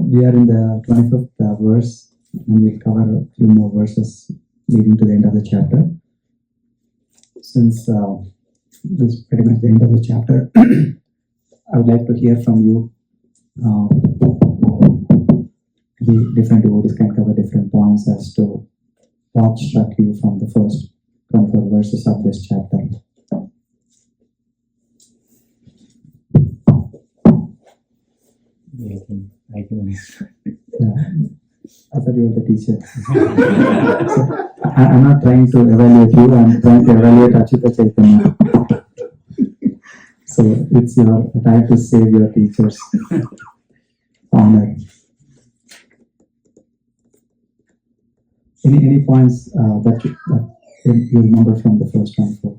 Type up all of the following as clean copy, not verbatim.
we are in the 25th verse, and we'll cover a few more verses leading to the end of the chapter. Since this is pretty much the end of the chapter, I would like to hear from you. The different devotees can cover different points as to what struck you from the first 24 verses of this chapter. I can. Yeah. I thought you were the teacher. So, I'm not trying to evaluate you, I'm trying to evaluate Achyuta Chaitanya. So it's your time to save your teacher's honor. Any points that you remember from the first 24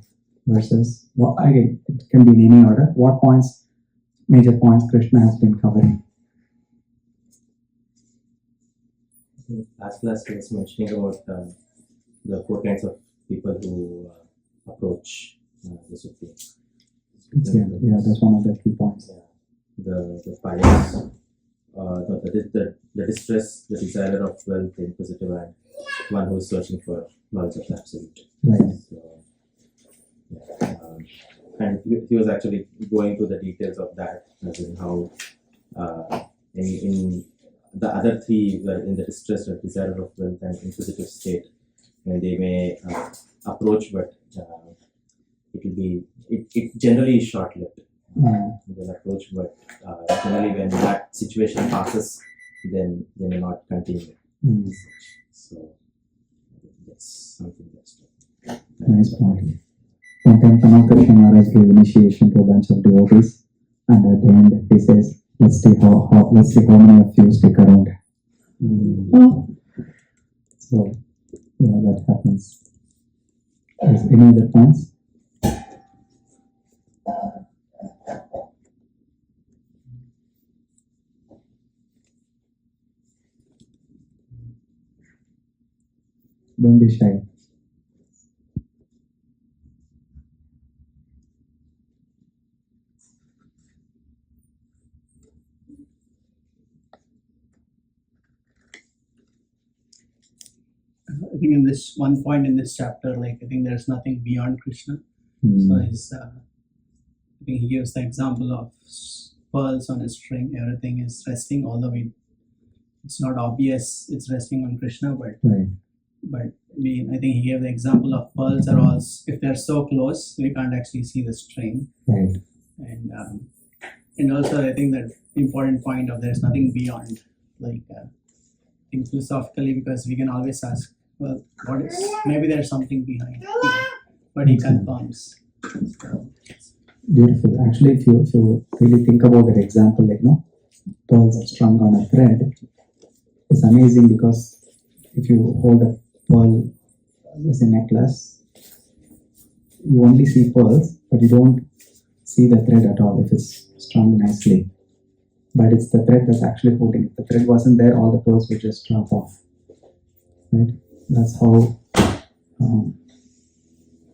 verses? Well, again, it can be in any order. What points, major points Krishna has been covering? Last class he was mentioning about the four kinds of people who approach the Supreme. Yeah, that's one of the key points. The pious, the distress, the desire of wealth, the inquisitive, and one who is searching for knowledge of the absolute. Right. So, and he was actually going to the details of that, as in how in the other three were in the distress of desire of wealth and inquisitive state, and they may approach, but it generally is short-lived. They'll approach, but generally when that situation passes, then they may not continue. So that's something that's nice point. One time Krishna Maharaj gave initiation to a bunch of devotees, and at the end he says, let's see how many of you stick around. So yeah, that happens. Is any other points? Don't be shy. I think in this one point in this chapter, I think there's nothing beyond Krishna. So I think he gives the example of pearls on a string. Everything is resting all the way. It's not obvious it's resting on Krishna, but I think he gave the example of pearls are all, if they're so close, we can't actually see the string. Right. And also I think that important point of there's nothing beyond, I think philosophically, because we can always ask, well, what is, maybe there's something behind, but he confirms. So, beautiful. Actually, if you really think about that example, pearls are strung on a thread, it's amazing because if you hold a pearl as a necklace, you only see pearls, but you don't see the thread at all if it's strung nicely. But it's the thread that's actually holding it. The thread wasn't there, all the pearls would just drop off. Right? That's how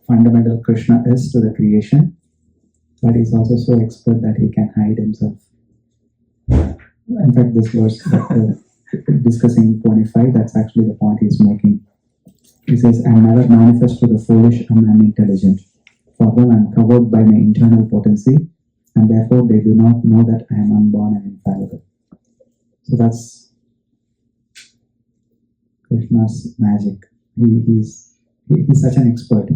fundamental Krishna is to the creation. But he's also so expert that he can hide himself. In fact, this verse discussing 25, that's actually the point he's making. He says, I am never manifest to the foolish and unintelligent. For them I am covered by my internal potency, and therefore they do not know that I am unborn and infallible. So that's Krishna's magic. He's such an expert.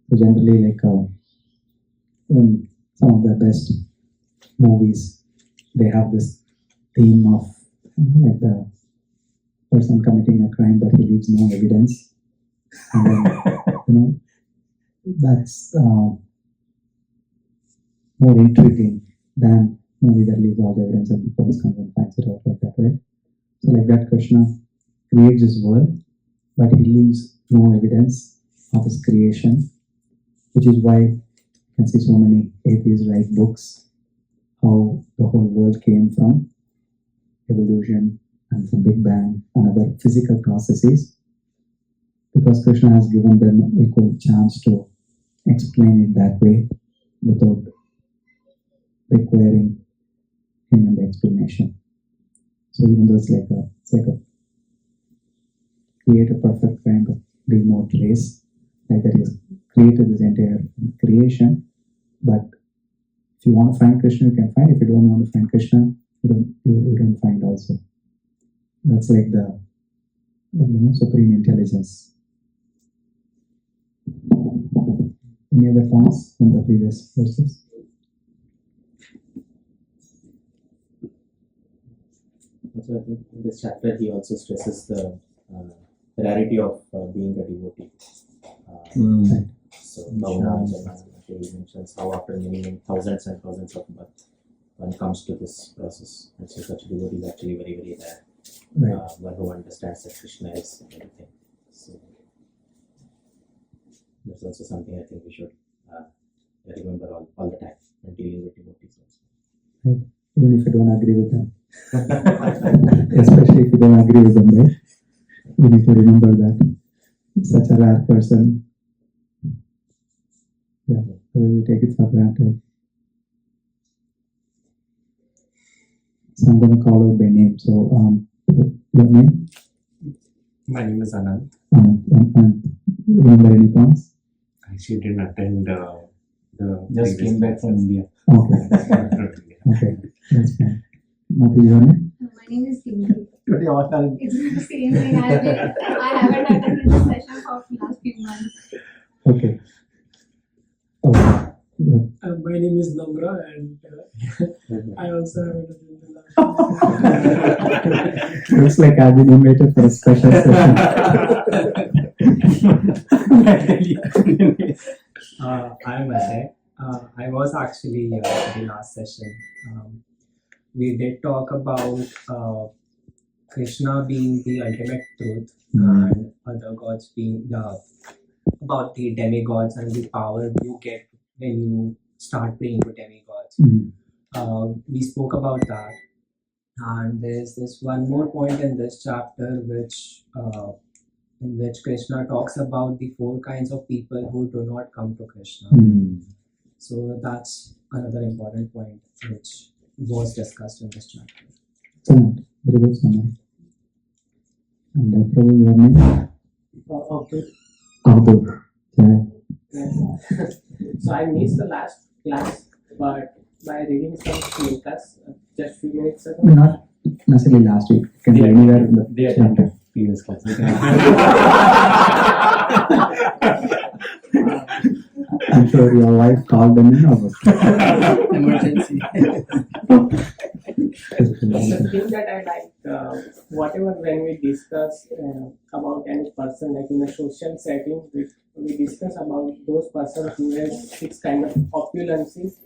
So generally, in some of the best movies, they have this theme of the person committing a crime, but he leaves no evidence. And then, that's more intriguing than movie that leaves all the evidence and the police comes and finds it out like that, right? So like that, Krishna creates his world, but he leaves no evidence of his creation, which is why you can see so many atheists write books, how the whole world came from evolution and from Big Bang and other physical processes, because Krishna has given them equal chance to explain it that way without requiring him in the explanation. So even though it's like a create a perfect friend, leave no trace, like that is created this entire creation. But if you want to find Krishna, you can find. If you don't want to find Krishna, you don't find also. That's like the supreme intelligence. Any other points from the previous verses? Also, I think in this chapter he also stresses the rarity of being a devotee. So he mentions how after many thousands and thousands of births one comes to this process, and so such a devotee is actually very, very rare. Right. One who understands that Krishna is everything. So that's also something I think we should remember all the time when dealing with devotees also. Right. Even if you don't agree with them. Especially if you don't agree with them, right? We need to remember that. Such a rare person. Yeah, we take it for granted. So I'm going to call out by name. So, your name? My name is Anand. Anand. Remember any points? I actually didn't attend the Just previous came back from classes. India. Okay, okay, that's fine. Mati, your name? My name is Pinky. Today all are It's the same thing. I haven't attended the session for the last few months. Okay. Okay. Yeah. My name is Namra, and I also haven't attended the last. Looks like I've been invited for a special session. I'm Ajay. I was actually the last session. We did talk about Krishna being the ultimate truth and other gods being about the demigods and the power you get when you start praying to demigods. We spoke about that, and there's this one more point in this chapter in which Krishna talks about the 4 kinds of people who do not come to Krishna. So that's another important point which was discussed in this chapter. Excellent. Very good summary. And Prabhu, your name? Okay. Abdul. Yeah. So I missed the last class, but by reading some shlokas just few minutes ago. Not necessarily last week. It can be anywhere in the they chapter. attended previous class. I'm sure your wife called them in or what? Emergency. The thing that I like, whatever when we discuss about any person, like in a social setting, we discuss about those persons who have 6 kind of opulences,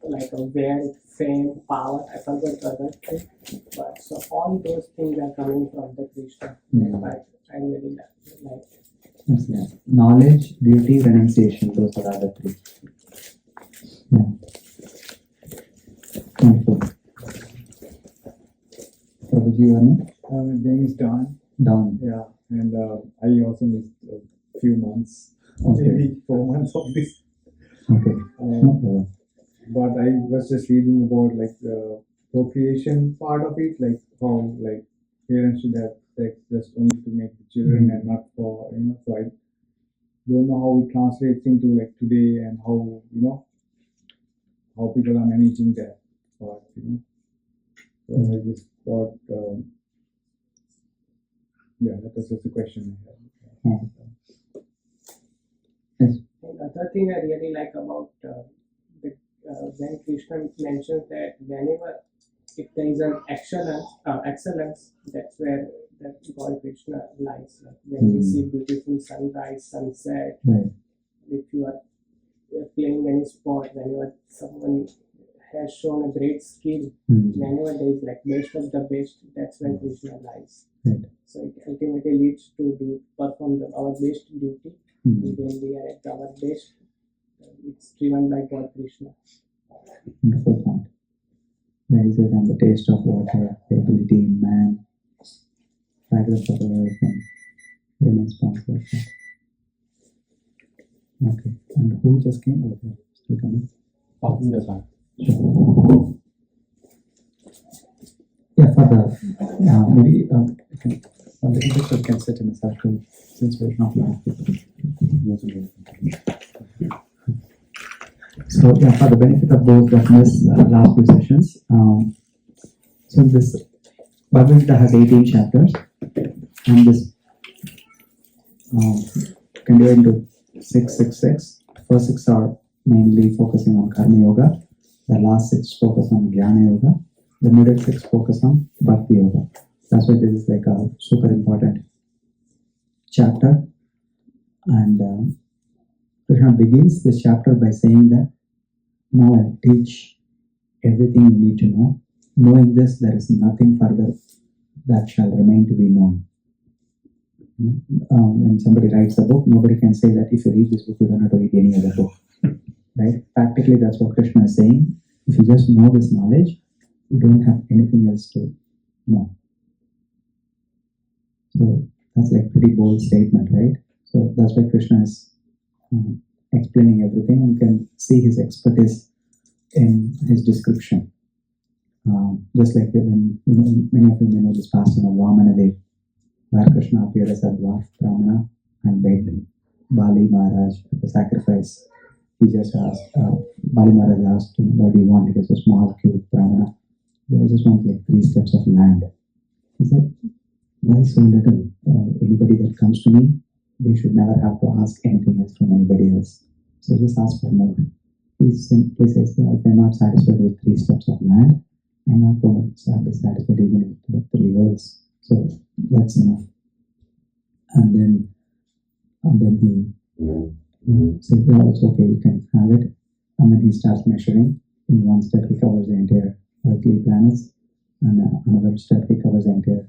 like a wealth, fame, power. I forgot the other thing, but so all those things are coming from the Krishna. But I really like it. Yes, yeah. Knowledge, beauty, renunciation. Those are the other 3. Yeah. Wonderful. Prabhuji, your name? My name is Don. Don. Yeah, and I also missed a few months, Okay. maybe 4 months of this. Okay. No problem. But I was just reading about like the procreation part of it, like how like parents should have sex just only to make the children and not for So I don't know how it translates into like today and how how people are managing that part. So I just thought, yeah, that was just a question I had. Yes. And the other thing I really like about when Krishna mentions that whenever if there is an excellence, that's where that God Krishna lies. Like when we see beautiful sunrise, sunset, Right. if you are playing any sport, whenever someone has shown a great skill, whenever there is like best of the best, that's when Krishna lies. Right. So it ultimately leads to perform our best duty. When we are at our best, it's driven by God Krishna. Wonderful point. Yeah, he says, I'm the taste of water, the ability in man, fragrance of the earth, and very nice points like that. Okay. And who just came over there? Still coming? Talking the song. Yeah, for the maybe okay, a little bit we can sit in a circle since we're not a lot of people. So yeah, for the benefit of those that missed the last few sessions, so this Bhagavad Gita has 18 chapters, and this can divide into 666. First 6 are mainly focusing on Karma Yoga. The last 6 focus on Jnana Yoga. The middle 6 focus on Bhakti Yoga. That's why this is like a super important chapter. And Krishna begins this chapter by saying that now I'll teach everything you need to know. Knowing this, there is nothing further that shall remain to be known. When somebody writes a book, nobody can say that if you read this book, you don't have to read any other book. Right? Practically, that's what Krishna is saying. If you just know this knowledge, you don't have anything else to know. So that's like pretty bold statement, right? So that's why Krishna is explaining everything, and you can see his expertise in his description. Just like when many of you may know this past, Vamanadev, where Krishna appeared as a dwarf Brahmana and begged Bali Maharaj at the sacrifice. He just asked, Bali Maharaj asked him, what do you want? Like a small, cute Brahmana. I just want like 3 steps of land. He said, why so little? Anybody that comes to me, they should never have to ask anything else from anybody else. So just ask for more. He simply says, if I'm not satisfied with 3 steps of land, I'm not going to be satisfied even with the 3 worlds. So that's enough. And then he says, well, it's okay, you can have it. And then he starts measuring. In 1 step, he covers the entire earthly planets, and another step, he covers the entire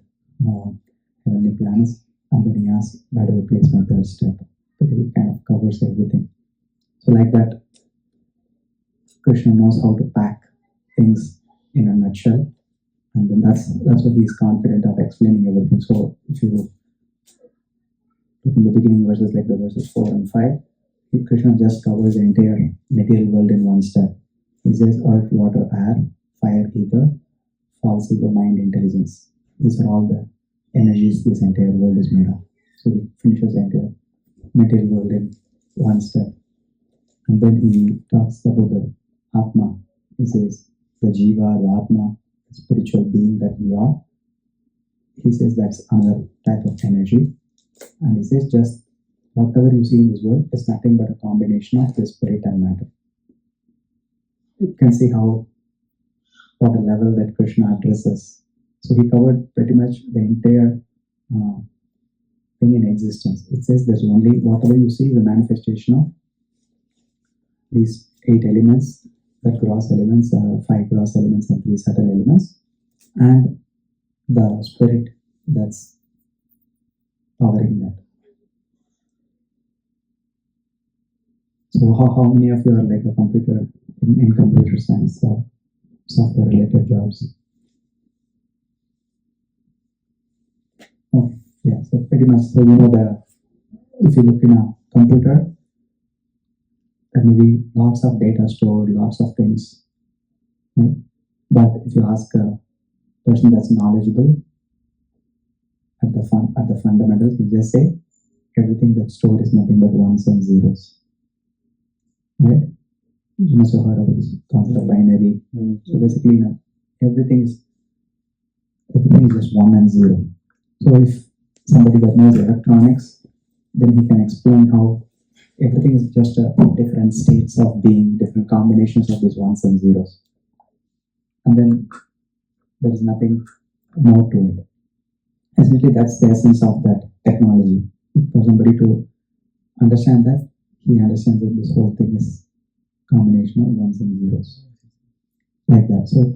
heavenly planets. And then he asks, where do I place my 3rd step? Because it kind of covers everything. So like that, Krishna knows how to pack things in a nutshell, and then that's why he is confident of explaining everything. So if you look in the beginning verses, like the verses 4 and 5, Krishna just covers the entire material world in 1 step. He says earth, water, air, fire, ether, false ego, mind, intelligence. These are all the energies this entire world is made of. So he finishes the entire material world in 1 step. And then he talks about the Atma. He says the Jiva, the Atma, the spiritual being that we are. He says that's another type of energy. And he says just whatever you see in this world is nothing but a combination of the spirit and matter. You can see what a level that Krishna addresses. So he covered pretty much the entire thing in existence. It says there's only whatever you see is a manifestation of these 8 elements, the gross elements, 5 gross elements and 3 subtle elements, and the spirit that's powering that. So how many of you are like a computer in computer science or software related jobs? Oh, yeah, so pretty much, so if you look in a computer, there may be lots of data stored, lots of things, right? But if you ask a person that's knowledgeable at the fundamentals, you just say everything that's stored is nothing but ones and zeros, right? You must have heard about this concept of binary. So basically, everything is just 1 and 0. So if somebody that knows electronics, then he can explain how everything is just different states of being, different combinations of these 1s and 0s. And then there is nothing more to it. Essentially, that's the essence of that technology. For somebody to understand that, he understands that this whole thing is a combination of 1s and 0s. Like that. So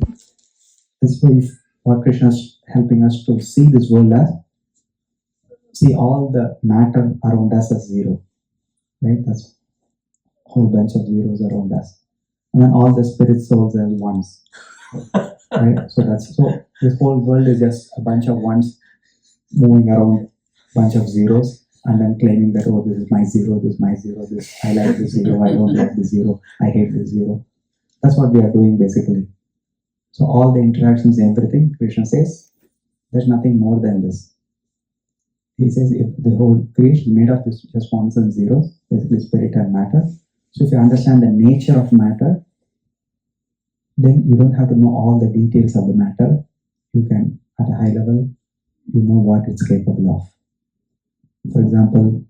this way, what Krishna is helping us to see this world as, see all the matter around us as 0. Right? That's a whole bunch of zeros around us. And then all the spirit souls as 1s. Right? So this whole world is just a bunch of 1s moving around a bunch of zeros and then claiming that, oh, this is my 0, this is my 0, this, I like this 0, I don't like this 0, I hate this 0. That's what we are doing basically. So all the interactions, everything, Krishna says, there's nothing more than this. He says if the whole creation is made of this just ones and zeros, basically spirit and matter. So if you understand the nature of matter, then you don't have to know all the details of the matter. You can, at a high level, you know what it's capable of. For example,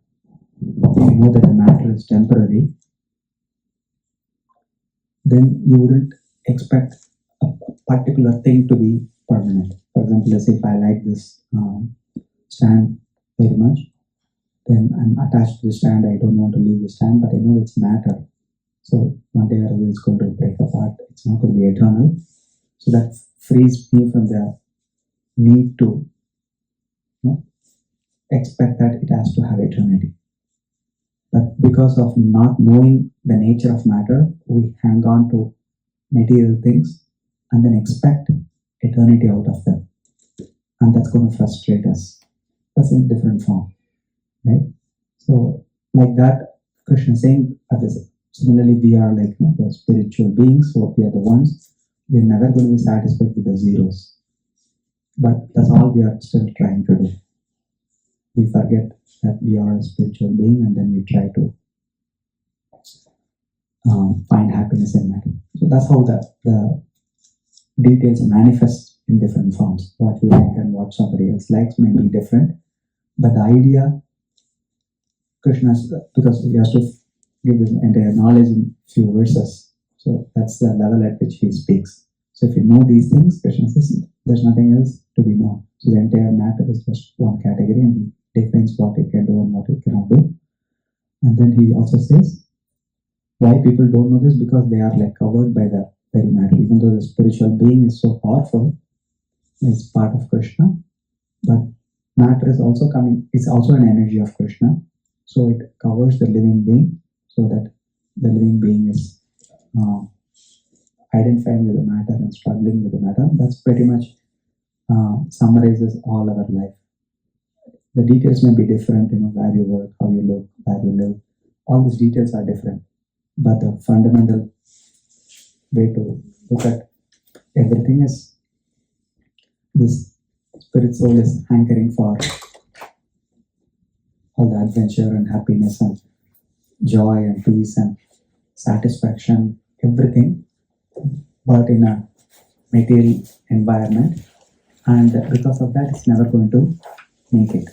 if you know that the matter is temporary, then you wouldn't expect a particular thing to be permanent. For example, let's say if I like this stand very much, then I'm attached to the stand. I don't want to leave the stand, but I know it's matter. So one day or other it's going to break apart. It's not going to be eternal. So that frees me from the need to expect that it has to have eternity. But because of not knowing the nature of matter, we hang on to material things and then expect eternity out of them. And that's going to frustrate us. That's in different form. Right? So like that, Krishna is saying similarly we are like the spiritual beings, so we are the ones, we're never going to be satisfied with the zeros. But that's all we are still trying to do. We forget that we are a spiritual being and then we try to find happiness in matter. So that's how the details manifest in different forms. What you like and what somebody else likes may be different. But the idea, Krishna, because he has to give this entire knowledge in few verses. So that's the level at which he speaks. So if you know these things, Krishna says there's nothing else to be known. So the entire matter is just one category and he defines what it can do and what it cannot do. And then he also says why people don't know this, because they are like covered by the very matter. Even though the spiritual being is so powerful, it's part of Krishna, but matter is also coming, it's also an energy of Krishna. So it covers the living being, so that the living being is identifying with the matter and struggling with the matter. That's pretty much summarizes all our life. The details may be different, where you work, how you look, where you live. All these details are different. But the fundamental way to look at everything is this spirit soul is hankering for all the adventure and happiness and joy and peace and satisfaction, everything, but in a material environment. And because of that, it's never going to make it.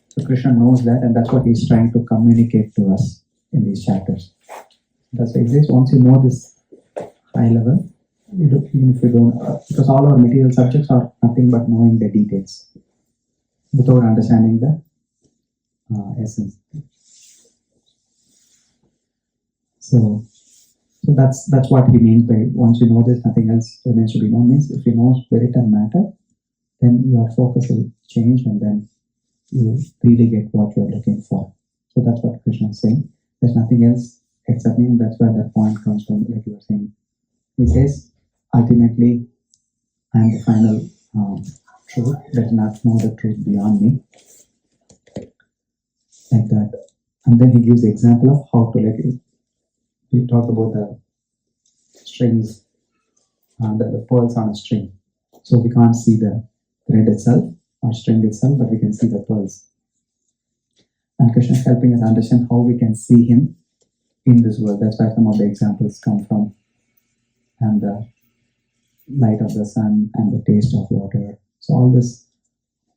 So Krishna knows that, and that's what he's trying to communicate to us in these chapters. That's why it says once you know this high level, even if you don't, because all our material subjects are nothing but knowing the details without understanding the essence. So that's what he means by once you know this, nothing else remains to be known. Means if you know spirit and matter, then your focus will change and then you really get what you're looking for. So that's what Krishna is saying. There's nothing else except me, and that's where that point comes from, like you were saying. He says, ultimately, I am the final truth. There is not know the truth beyond me. Like that. And then he gives the example of how to, like, we talked about the strings, the pearls on a string. So we can't see the thread itself or string itself, but we can see the pearls. And Krishna is helping us understand how we can see him in this world. That's why some of the examples come from, and the light of the sun and the taste of water. So all these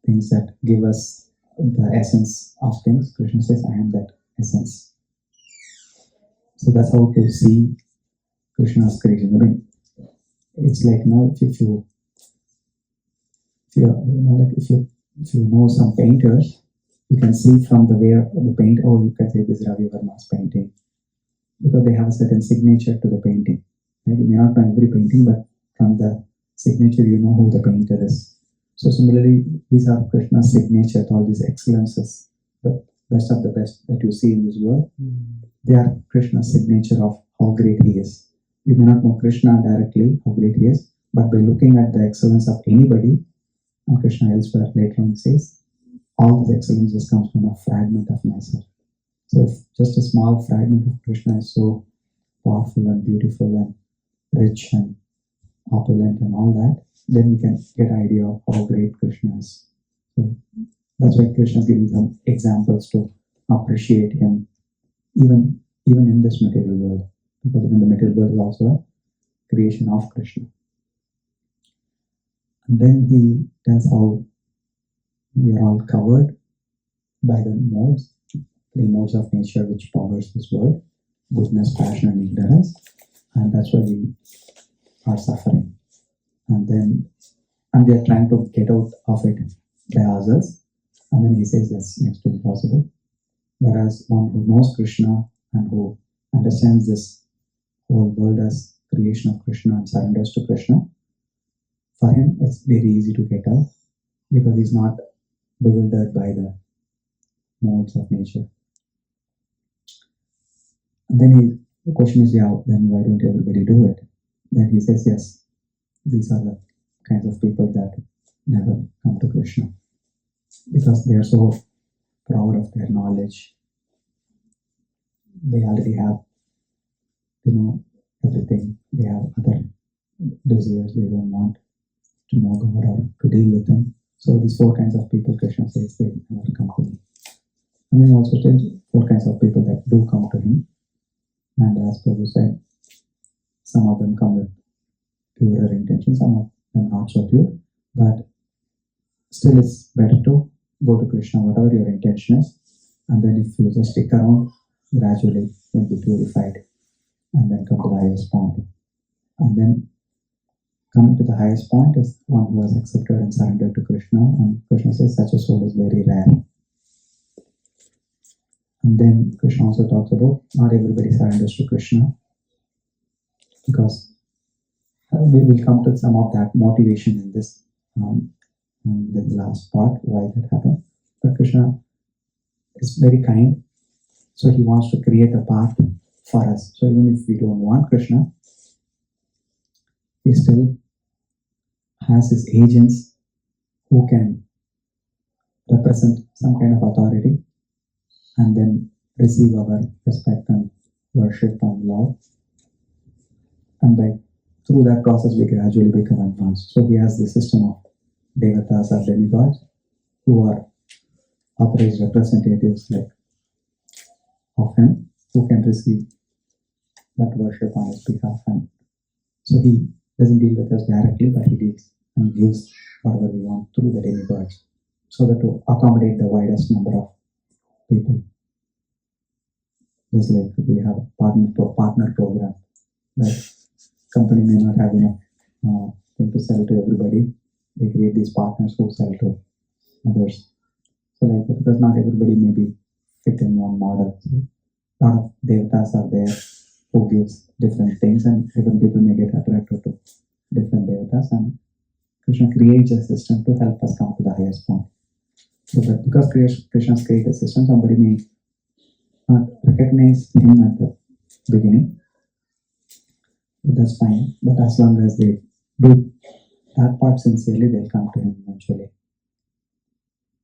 things that give us the essence of things, Krishna says, I am that essence. So that's how to see Krishna's creation. I mean, it's like, if you know some painters, you can see from the way of the paint, oh, you can say this is Ravi Verma's painting, because they have a certain signature to the painting. Right? You may not know every painting, but from the signature, you know who the painter is. So similarly, these are Krishna's signature, all these excellences, the best of the best that you see in this world. They are Krishna's signature of how great he is. You may not know Krishna directly, how great he is, but by looking at the excellence of anybody, and Krishna elsewhere later on says, all this excellence just comes from a fragment of myself. So if just a small fragment of Krishna is so powerful and beautiful and rich and opulent and all that, then we can get an idea of how great Krishna is. So that's why Krishna is giving some examples to appreciate him, even in this material world, because even the material world is also a creation of Krishna. And then he tells how we are all covered by the modes, three modes of nature which powers this world: goodness, passion, and ignorance, and that's why we are suffering. And we are trying to get out of it by ourselves. And then he says that's next to impossible. Whereas one who knows Krishna and who understands this whole world as creation of Krishna and surrenders to Krishna, for him it's very easy to get out because he's not bewildered by the modes of nature. And then the question is, then why don't everybody do it? Then he says, yes, these are the kinds of people that never come to Krishna because they are so proud of their knowledge. They already have, everything. They have other desires. They don't want to know God or to deal with them. So these four kinds of people, Krishna says, they never come to me. And then he also tells four kinds of people that do come to him. And as Prabhu said, some of them come with purer intentions, some of them not so pure. But still it's better to go to Krishna, whatever your intention is. And then if you just stick around, gradually you'll be purified and then come to the highest point. And then coming to the highest point is one who has accepted and surrendered to Krishna. And Krishna says such a soul is very rare. And then Krishna also talks about not everybody surrenders to Krishna because we will come to some of that motivation in this in the last part, why that happened. But Krishna is very kind, so he wants to create a path for us. So even if we don't want Krishna, he still has his agents who can represent some kind of authority and then receive our respect and worship and love. And through that process, we gradually become advanced. So he has the system of devatas or demigods who are authorized representatives of him who can receive that worship on his behalf. And so he doesn't deal with us directly, but he deals and gives whatever we want through the demigods so that to accommodate the widest number of people. Just like we have a partner program, that company may not have enough thing to sell to everybody. They create these partners who sell to others. So because not everybody may be fit in one model. So a lot of devatas are there who gives different things, and different people may get attracted to different devatas, and Krishna creates a system to help us come to the highest point. So that because Krishna's created a system, somebody may not recognize him at the beginning, but that's fine. But as long as they do that part sincerely, they'll come to him eventually.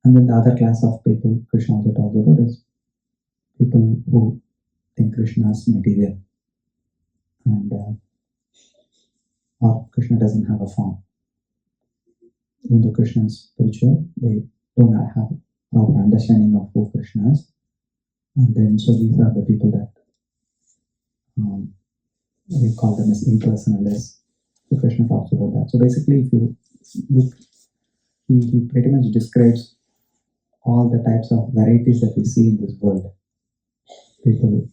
And then the other class of people Krishna also talks about is people who think Krishna is material and or Krishna doesn't have a form. Even though Krishna is spiritual, they do not have proper understanding of who Krishna is. And then so these are the people that we call them as impersonalists. So Krishna talks about that. So basically, if you look, he pretty much describes all the types of varieties that we see in this world. People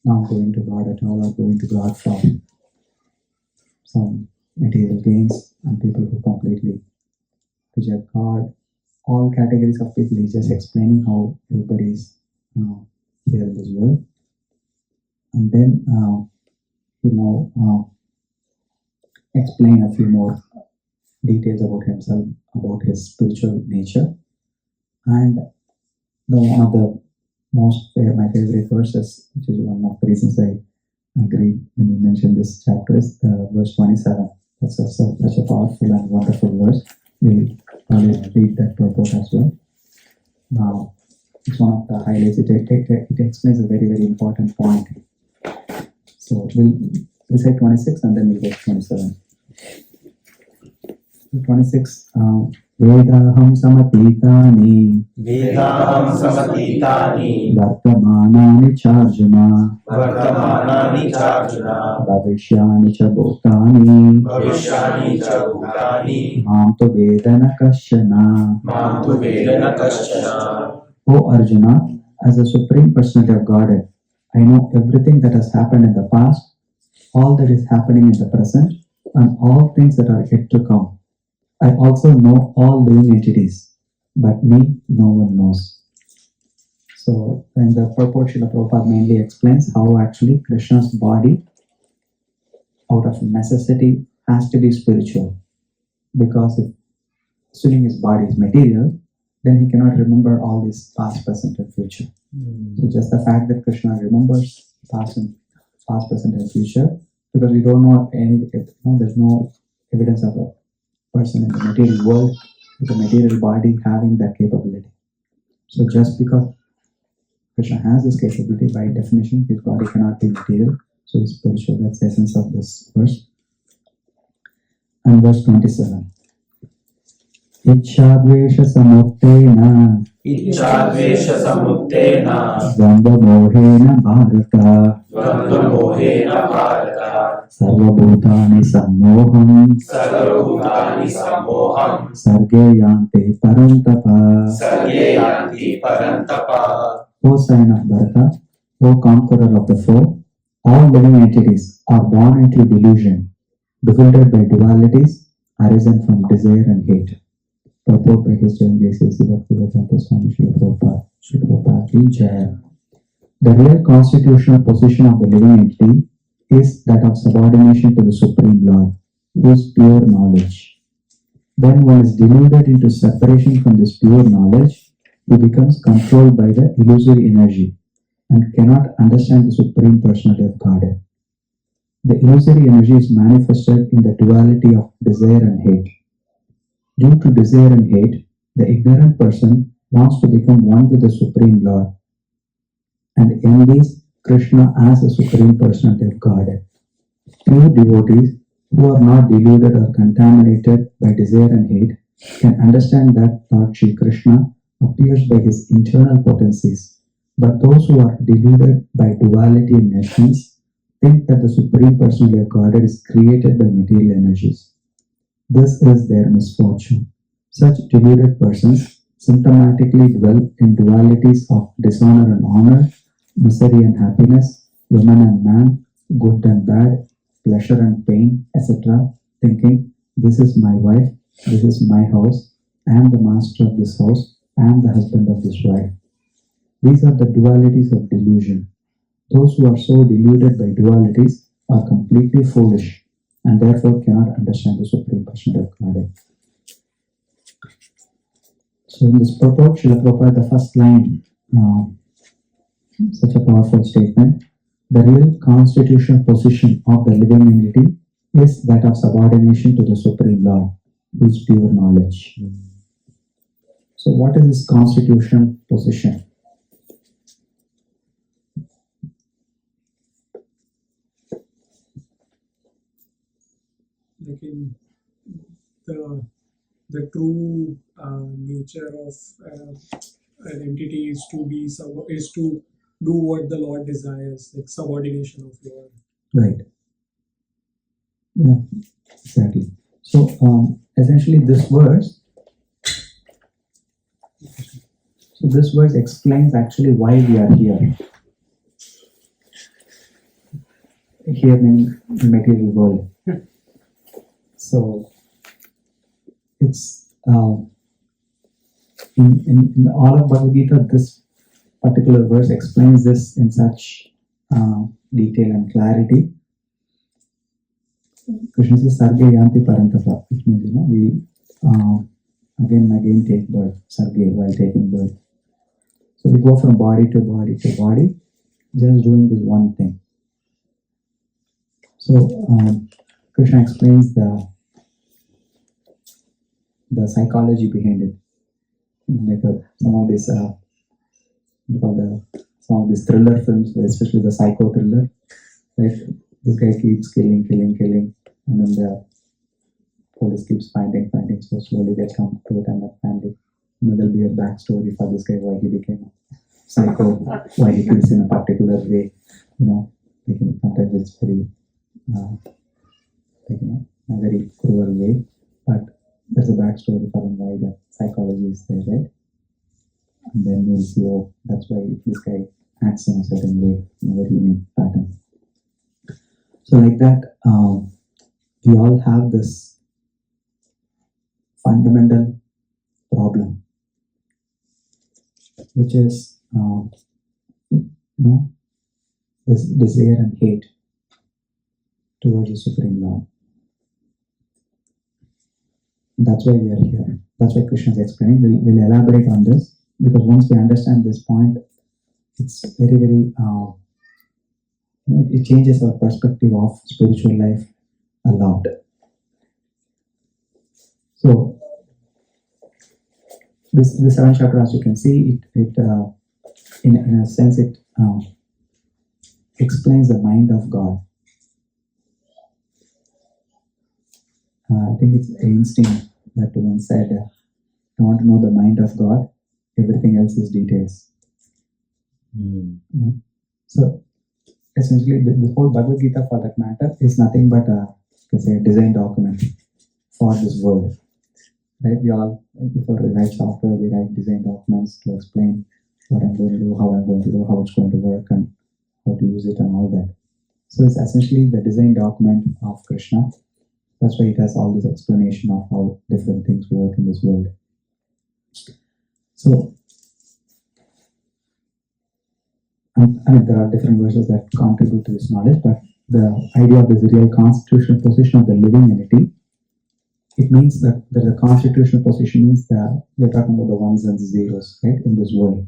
not going to God at all, or going to God for some material gains, and people who completely reject God. All categories of people. He's just explaining how everybody is here in this world. And then explain a few more details about himself, about his spiritual nature. And one of the my favorite verses, which is one of the reasons I agreed when you mentioned this chapter, is verse 27. That's such a powerful and wonderful verse. We always read that purport as well. It's one of the highlights. It explains a very, very important point. So we'll say 26 and then we'll go to 27. 26. Vedaham samatitani Vedaham samatitani vartamanani charjuna vartamanani charjuna bhavishyani cha bhutani bhavishyani cha bhutani mam tu vedana kasyana. mam tu vedana kaschana. O Arjuna, as a Supreme Personality of Godhead, I know everything that has happened in the past, all that is happening in the present, and all things that are yet to come. I also know all living entities, but me, no one knows. So, and the purport Srila Prabhupada mainly explains how actually Krishna's body, out of necessity, has to be spiritual. Because if assuming his body is material, then he cannot remember all this past, present, and future. So just the fact that Krishna remembers past, present, and future, because we don't know there's no evidence of a person in the material world with a material body having that capability. So just because Krishna has this capability, by definition, his body cannot be material. So he's spiritual. That's the essence of this verse. And verse 27. Ichchadvesha samuttena Ichchadvesha samuttena Dvandva mohena bharata dvandva mohena bharata sarvabhutani sammoham sarvabhutani sammoham sarge yante parantapa. sarge yanti parantapa. O sign of Bharata, O conqueror of the foe, all living entities are born into delusion, bewildered by dualities arisen from desire and hate. Purport by His Divine Grace Bhaktivedanta Swami Srila Prabhupada, Srila Prabhupada Ki Jai. The real constitutional position of the living entity is that of subordination to the Supreme Lord, who is pure knowledge. When one is deluded into separation from this pure knowledge, he becomes controlled by the illusory energy and cannot understand the Supreme Personality of Godhead. The illusory energy is manifested in the duality of desire and hate. Due to desire and hate, the ignorant person wants to become one with the Supreme Lord and envies Krishna as the Supreme Personality of Godhead. Pure devotees who are not deluded or contaminated by desire and hate can understand that Lord Shri Krishna appears by his internal potencies, but those who are deluded by duality and nations think that the Supreme Personality of Godhead is created by material energies. This is their misfortune. Such deluded persons symptomatically dwell in dualities of dishonor and honor, misery and happiness, woman and man, good and bad, pleasure and pain, etc., thinking, this is my wife, this is my house, I am the master of this house, I am the husband of this wife. These are the dualities of delusion. Those who are so deluded by dualities are completely foolish and therefore cannot understand the Supreme Personality of Godhead. So in this purport, Srila Prabhupada, the first line, such a powerful statement, the real constitutional position of the living entity is that of subordination to the Supreme Lord, who is pure knowledge. So what is this constitutional position? Like in the true nature of an entity is to do what the Lord desires, like subordination of Lord. Right. Yeah, exactly. So essentially this verse explains actually why we are here in the material world. So it's in all of Bhagavad Gita, this particular verse explains this in such detail and clarity. Krishna says, Sarge Yanti Parantapa, which means, we again and again take birth, Sarge, while taking birth. So we go from body to body to body, just doing this one thing. So Krishna explains the psychology behind it. Like some of these thriller films, especially the psycho thriller, right? This guy keeps killing, and then police keeps finding, so slowly they come to it and that family. There'll be a backstory for this guy, why he became a psycho, why he kills in a particular way. Sometimes it's very, a very cruel way, but there's a backstory for them why that psychology is there, right? And then you'll see, oh, that's why this guy acts in a certain way, in a very unique pattern. So like that, we all have this fundamental problem, which is this desire and hate towards the Supreme Lord. That's why we are here. That's why Krishna is explaining. We'll elaborate on this, because once we understand this point, it's very, very, it changes our perspective of spiritual life a lot. So, this 7th chapter, as you can see, in a sense, it explains the mind of God. I think it's Einstein that once said, I want to know the mind of God, everything else is details. Right? So, essentially, the whole Bhagavad Gita, for that matter, is nothing but a design document for this world. Right? We all, before we write software, we write design documents to explain what I'm going to do, how I'm going to do, how it's going to work, and how to use it, and all that. So it's essentially the design document of Krishna. That's why it has all this explanation of how different things work in this world. So, there are different verses that contribute to this knowledge, but the idea of this real constitutional position of the living entity, it means that the constitutional position means that we're talking about the ones and zeros, right, in this world.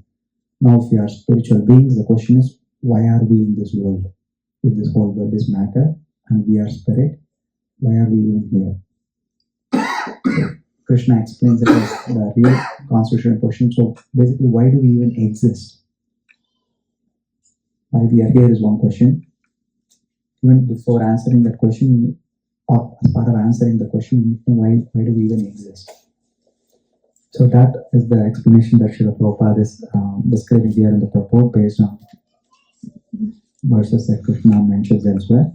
Now, if we are spiritual beings, the question is, why are we in this world? If this whole world is matter and we are spirit, why are we even here? So, Krishna explains it as the real constitutional position. So basically, why do we even exist? Why we are here is one question. Even before answering that question, or as part of answering the question, you need to know why do we even exist? So that is the explanation that Srila Prabhupada is describing here in the purport based on verses that Krishna mentions elsewhere.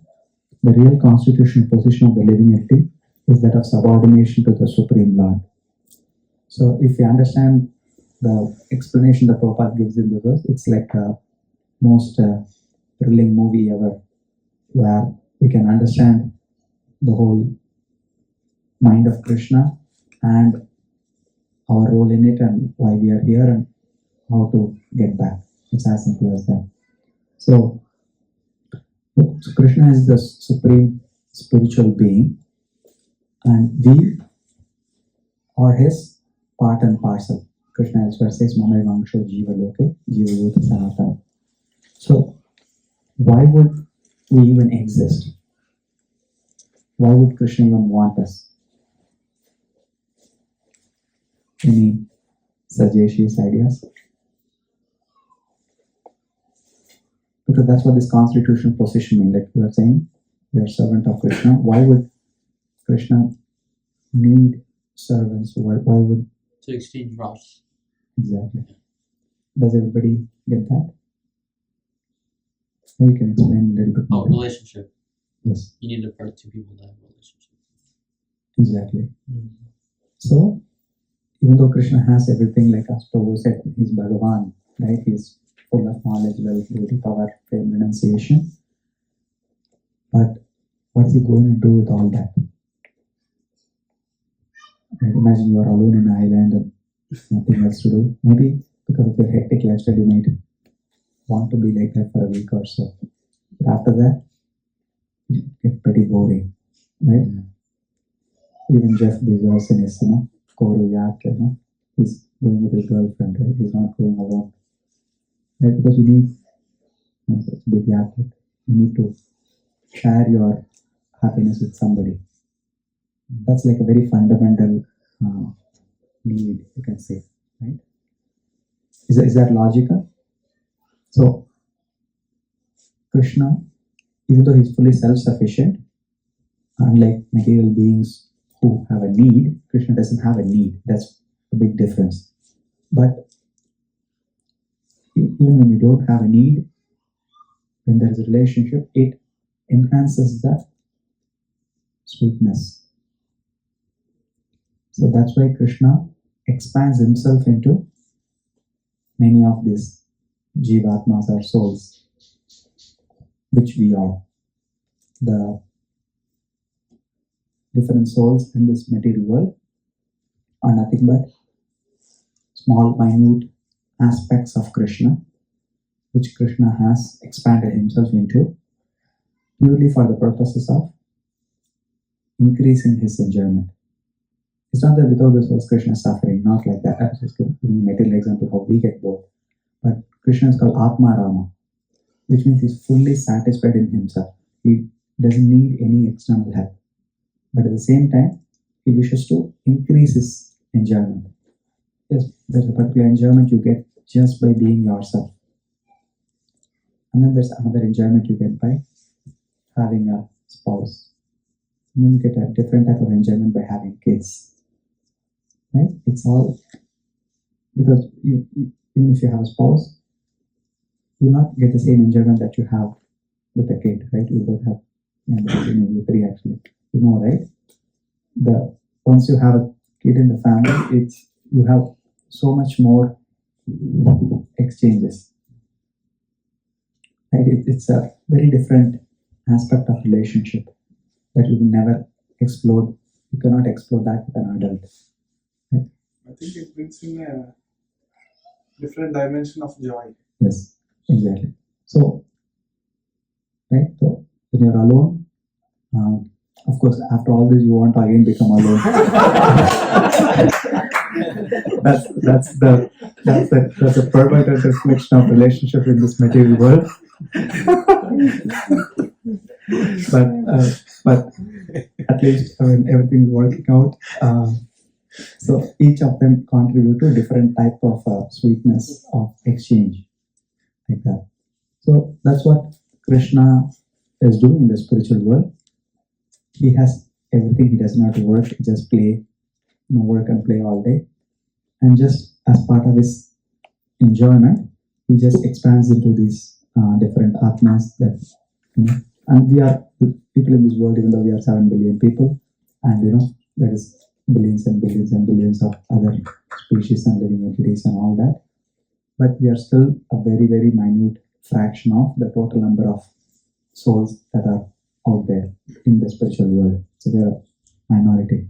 The real constitutional position of the living entity is that of subordination to the Supreme Lord. So if you understand the explanation that Prabhupada gives in the verse, it's like the most thrilling movie ever, where we can understand the whole mind of Krishna and our role in it and why we are here and how to get back. It's as simple as that. So Krishna is the supreme spiritual being, and we are his part and parcel. Krishna elsewhere says, Mamai Vangsho Jiva Loke, Jiva Yuta Sanatana. So, why would we even exist? Why would Krishna even want us? Any suggestions, ideas? Because that's what this constitutional position means. Like we are saying, we are servant of Krishna. Why would Krishna need servants? Why would... To exchange roles. Exactly. Does everybody get that? Maybe you can explain a little bit more. Oh, relationship. Yes. You need two people to have a relationship. Exactly. So, even though Krishna has everything, like as Prabhu said, he's Bhagavan, right? He's full of knowledge, wealth, beauty, power, fame, renunciation. But what is he going to do with all that? Like imagine you are alone in an island and nothing else to do. Maybe because of your hectic lifestyle, you might want to be like that for a week or so. But after that, it gets pretty boring, right? Even Jeff Bezos in his, Koru yacht, he's going with his girlfriend, right? He's not going alone. Right? Because you need such a big yacht. You need to share your happiness with somebody. That's like a very fundamental need, you can say, right? Is that logical? So, Krishna, even though he's fully self-sufficient, unlike material beings who have a need. Krishna doesn't have a need. That's a big difference. But even when you don't have a need, when there is a relationship, it enhances the sweetness. So that's why Krishna expands himself into many of these jivatmas or souls, which we are. The different souls in this material world are nothing but small, minute aspects of Krishna, which Krishna has expanded himself into purely for the purposes of increasing his enjoyment. It's not that without the souls Krishna is suffering, not like that. I was just giving a material example how we get both. But Krishna is called Atma Rama, which means he's fully satisfied in himself. He doesn't need any external help. But at the same time, he wishes to increase his enjoyment. Yes, there's a particular enjoyment you get just by being yourself. And then there's another enjoyment you get by having a spouse. And then you get a different type of enjoyment by having kids. Right? It's all because even if you have a spouse, you will not get the same enjoyment that you have with a kid, right? You both have, you three actually. You know, right? Once you have a kid in the family, you have so much more exchanges. Right? It's a very different aspect of relationship that you will never explore. You cannot explore that with an adult. Right? I think it brings in a different dimension of joy. Yes, exactly. So, right? So when you're alone, of course, after all this, you want to again become alone. that's a perverted reflection of relationship in this material world. but at least everything is working out. So each of them contribute to a different type of sweetness of exchange, like that. So that's what Krishna is doing in the spiritual world. He has everything. He does not work, just play, work and play all day. And just as part of his enjoyment, he just expands into these different atmas that, and we are people in this world, even though we are 7 billion people, and there is billions and billions and billions of other species and living entities and all that. But we are still a very, very minute fraction of the total number of souls that are out there in the spiritual world. So they are a minority.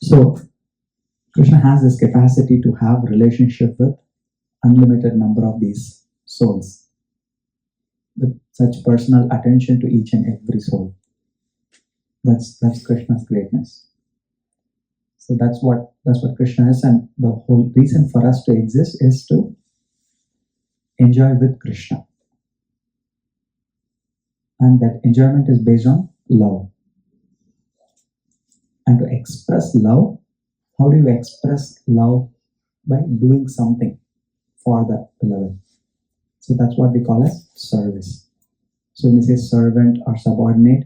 So Krishna has this capacity to have relationship with unlimited number of these souls, with such personal attention to each and every soul. That's Krishna's greatness. So that's what Krishna is, and the whole reason for us to exist is to enjoy with Krishna. And that enjoyment is based on love. And to express love, how do you express love? By doing something for the beloved. So that's what we call as service. So when you say servant or subordinate,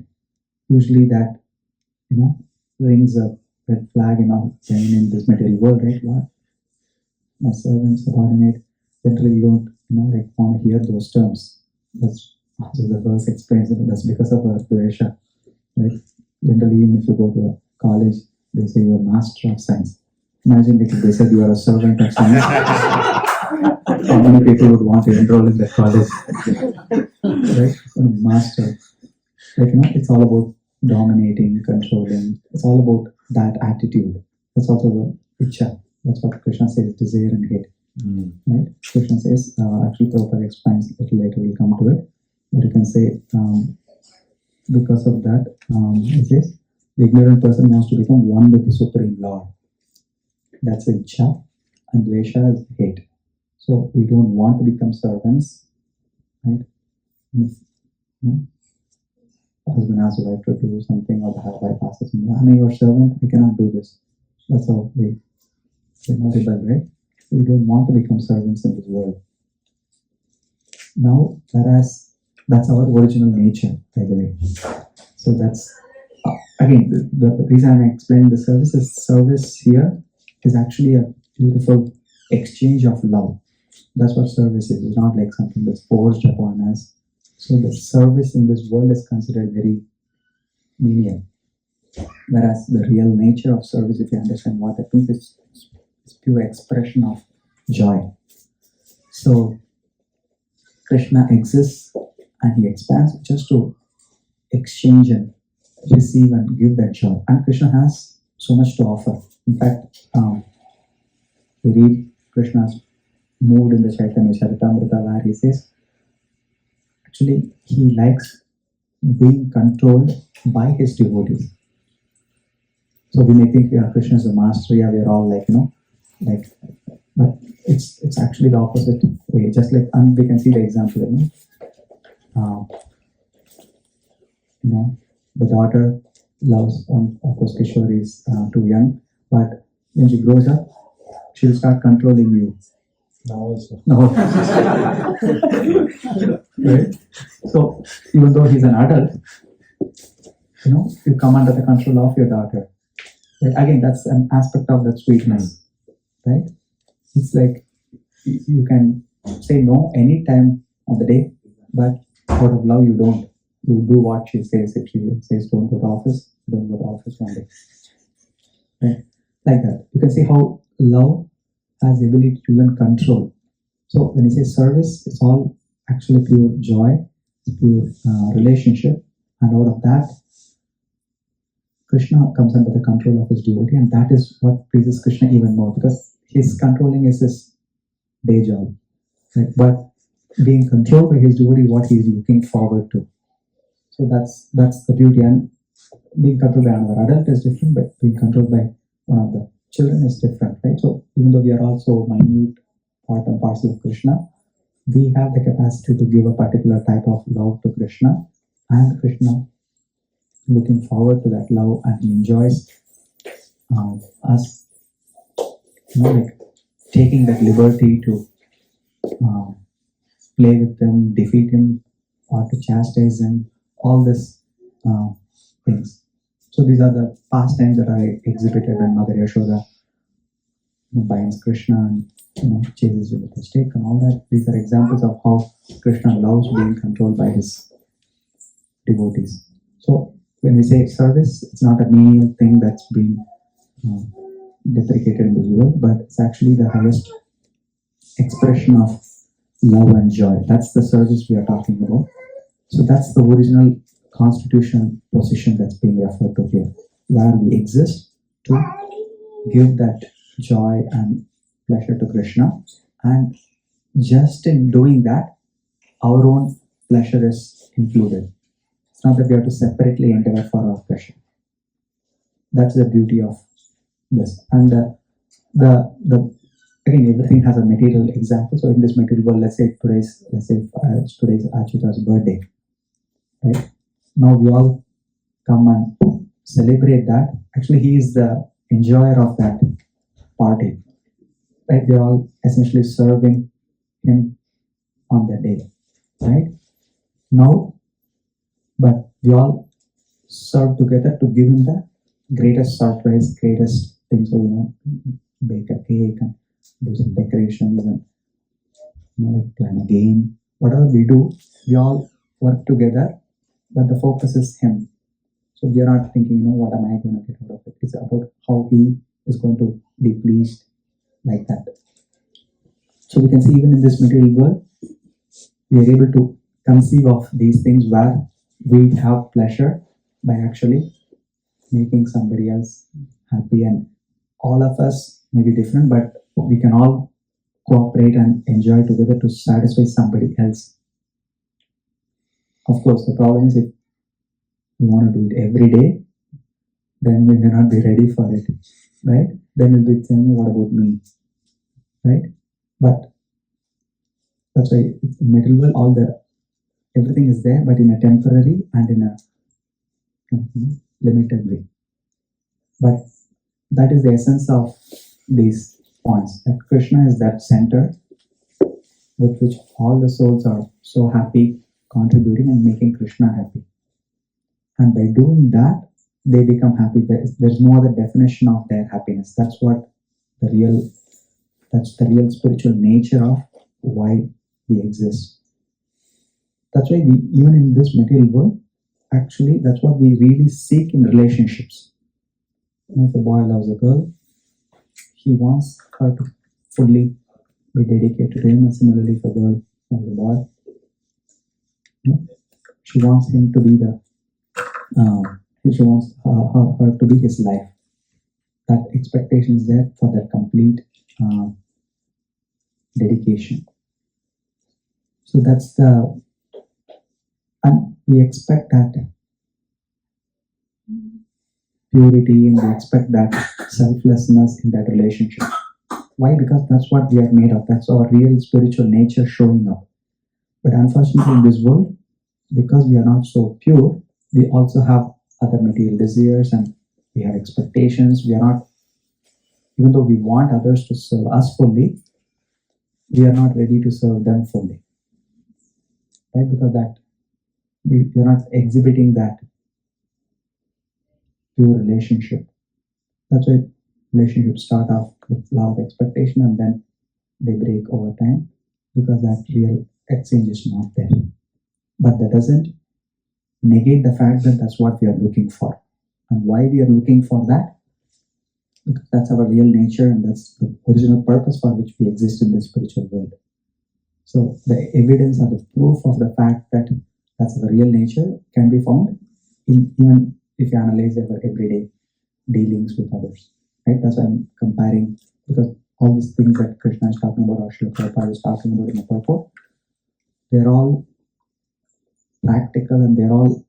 usually that rings a red flag in this material world, right? What? A servant, subordinate. Generally, you don't want to hear those terms. So the verse explains that's because of Dvesha, right? Generally, even if you go to a college, they say you are master of science. Imagine if they said you are a servant of science. How many people would want to enroll in that college? Right? Master. It's all about dominating, controlling. It's all about that attitude. That's also the Icha. That's what Krishna says, desire and hate. Right? Krishna says, actually Prabhupada explains a little later, we'll come to it. But you can say, because of that, it says, the ignorant person wants to become one with the Supreme Lord. That's the Icha, and Dvesha is hate. So we don't want to become servants, right? If the husband asks the wife to do something, or the wife asks him, "Am I your servant? I cannot do this." That's how they're not rebel, right? So we don't want to become servants in this world. Now, whereas that's our original nature, by the way. So that's again, the reason I explained the service here is actually a beautiful exchange of love. That's what service is. It's not like something that's forced upon us. So the service in this world is considered very menial. Whereas the real nature of service, if you understand what that means, it's pure expression of joy. So Krishna exists and he expands just to exchange and receive and give that joy. And Krishna has so much to offer. In fact, we read Krishna's mood in the Chaitanya Charitamrita where he says, actually, he likes being controlled by his devotees. So we may think Krishna is the master, we are all but it's actually the opposite way. Just like, and we can see the example, the daughter loves, of course, Kishore is too young, but when she grows up, she'll start controlling you. Now also. No. Right? So even though he's an adult, you come under the control of your daughter. Right? Again, that's an aspect of that sweetness. Right? It's like you can say no any time of the day, but out of love you don't. You do what she says. If she says don't go to office, don't go to office one day. Right? Like that. You can see how love has the ability to even control. So when you say service, it's all actually pure joy, pure relationship, and out of that, Krishna comes under the control of his devotee, and that is what pleases Krishna even more, because his controlling is his day job. Right? But being controlled by his devotee is what he is looking forward to. So that's the beauty. And being controlled by another adult is different, but being controlled by one of the children is different, right? So even though we are also minute part and parcel of Krishna, we have the capacity to give a particular type of love to Krishna, and Krishna looking forward to that love, and he enjoys us, taking that liberty to play with him, defeat him, or to chastise him, all these things. So these are the pastimes that are exhibited when Mother Yashoda binds Krishna and chases with a stick and all that. These are examples of how Krishna loves being controlled by his devotees. So when we say service, it's not a menial thing that's being deprecated in this world, but it's actually the highest expression of love and joy. That's the service we are talking about. So that's the original constitutional position that's being referred to here, where we exist to give that joy and pleasure to Krishna, and just in doing that, our own pleasure is included. It's not that we have to separately endeavor for our pleasure. That's the beauty of this. And again, everything has a material example. So in this material world, let's say today's Achyuta's birthday, right? Now we all come and celebrate that. Actually, he is the enjoyer of that party, right? We are all essentially serving him on that day, right? Now, but we all serve together to give him the greatest surprise, greatest thing. So, bake a cake and do some decorations and plan a game. Whatever we do, we all work together, but the focus is him. So we are not thinking, what am I going to get out of it? It's about how he is going to be pleased, like that. So we can see even in this material world, we are able to conceive of these things where we have pleasure by actually making somebody else happy, and all of us may be different, but we can all cooperate and enjoy together to satisfy somebody else. Of course, the problem is if we want to do it every day, then we may not be ready for it, right? Then we'll be saying, what about me, right? But that's why in material world, everything is there, but in a temporary and in a limited way. But that is the essence of these points, that Krishna is that center with which all the souls are so happy, contributing and making Krishna happy. And by doing that, they become happy. There's no other definition of their happiness. That's the real spiritual nature of why we exist. That's why even in this material world, actually, that's what we really seek in relationships. If a boy loves a girl, he wants her to fully be dedicated to him, and similarly, if a girl loves a boy, she wants him to be she wants her to be his life. That expectation is there for that complete dedication. So that's and we expect that purity, and we expect that selflessness in that relationship. Why? Because that's what we are made of. That's our real spiritual nature showing up. But unfortunately, in this world, because we are not so pure, we also have other material desires and we have expectations. We are not, even though we want others to serve us fully, we are not ready to serve them fully. Right? Because that we are not exhibiting that pure relationship. That's why relationships start off with a lot of expectation and then they break over time, because that real exchange is not there. But that doesn't negate the fact that that's what we are looking for. And why we are looking for that? Because that's our real nature, and that's the original purpose for which we exist in the spiritual world. So the evidence or the proof of the fact that that's our real nature can be found in even if you analyze our everyday dealings with others. Right? That's why I'm comparing, because all these things that Krishna is talking about, or Srila Prabhupada is talking about in the purport, they're all practical, and they're all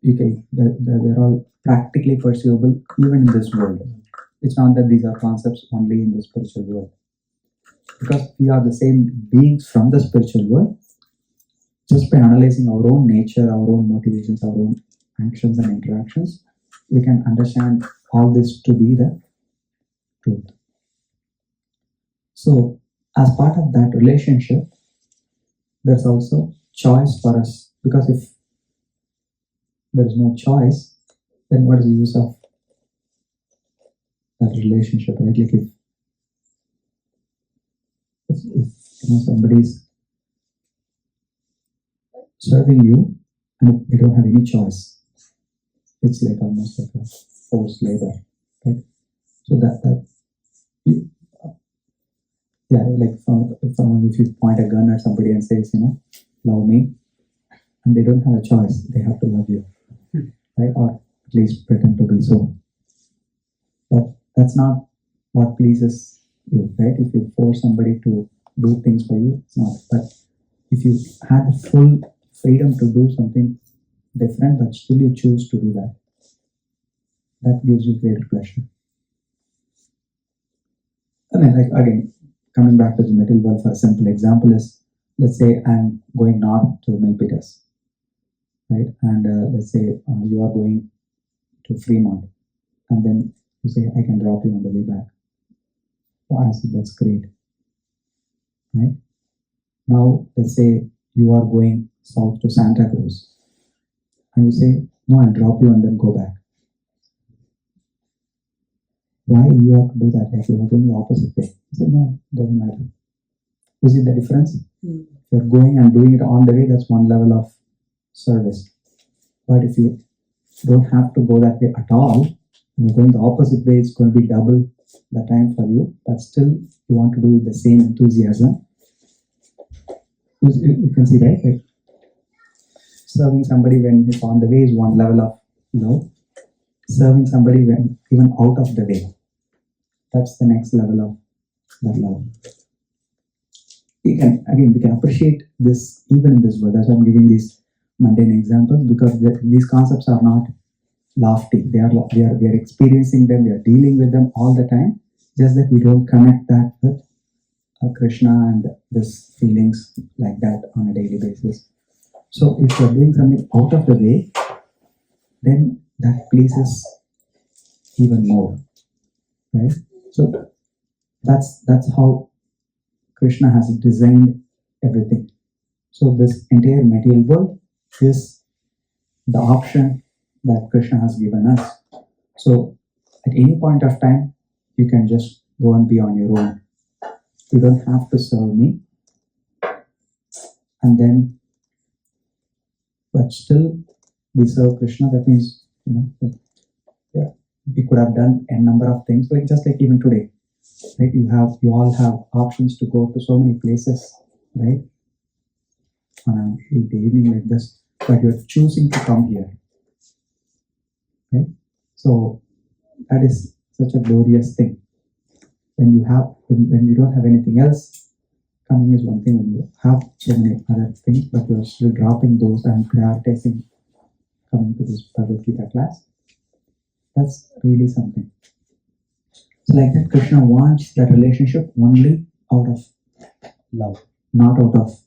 practically pursuable even in this world. It's not that these are concepts only in the spiritual world. Because we are the same beings from the spiritual world, just by analyzing our own nature, our own motivations, our own actions and interactions, we can understand all this to be the truth. So, as part of that relationship, there's also choice for us. Because if there is no choice, then what is the use of that relationship, right? Like if somebody is serving you and they don't have any choice, it's like almost like a forced labor, right? So if you point a gun at somebody and says, love me, and they don't have a choice, they have to love you, right? Or at least pretend to be so. But that's not what pleases you, right? If you force somebody to do things for you, it's not. But if you had the full freedom to do something different, but still you choose to do that, that gives you greater pleasure. And then, again, coming back to the material world, for a simple example is, let's say I'm going north to Milpitas, right? And let's say you are going to Fremont, and then you say, I can drop you on the way back. Oh, I said, that's great, right? Now, let's say you are going south to Santa Cruz, and you say, no, I'll drop you and then go back. Why you have to do that? Like you are going the opposite way. You say, no, it doesn't matter. You see the difference? If you're going and doing it on the way, that's one level of service. But if you don't have to go that way at all, and you're going the opposite way, it's going to be double the time for you, but still you want to do it with the same enthusiasm. You can see, right? Like serving somebody when it's on the way is one level of love. Serving somebody when even out of the way, that's the next level of that love. We can appreciate this even in this world. That's why I'm giving these mundane examples, because these concepts are not lofty. We are experiencing them. We are dealing with them all the time. Just that we don't connect that with Krishna and this feelings like that on a daily basis. So if you're doing something out of the way, then that pleases even more, right? So that's how Krishna has designed everything. So this entire material world is the option that Krishna has given us So at any point of time, you can just go and be on your own. You don't have to serve me. And then, but still we serve Krishna. That means, yeah, we could have done a number of things, like just like even today, right? You all have options to go to so many places, right? On an evening like this, but you're choosing to come here, right? So that is such a glorious thing. When you don't have anything else, coming is one thing. When you have so many other things, but you're still dropping those and prioritizing coming to this Bhagavad Gita class, that's really something. So like that, Krishna wants that relationship only out of love, not out of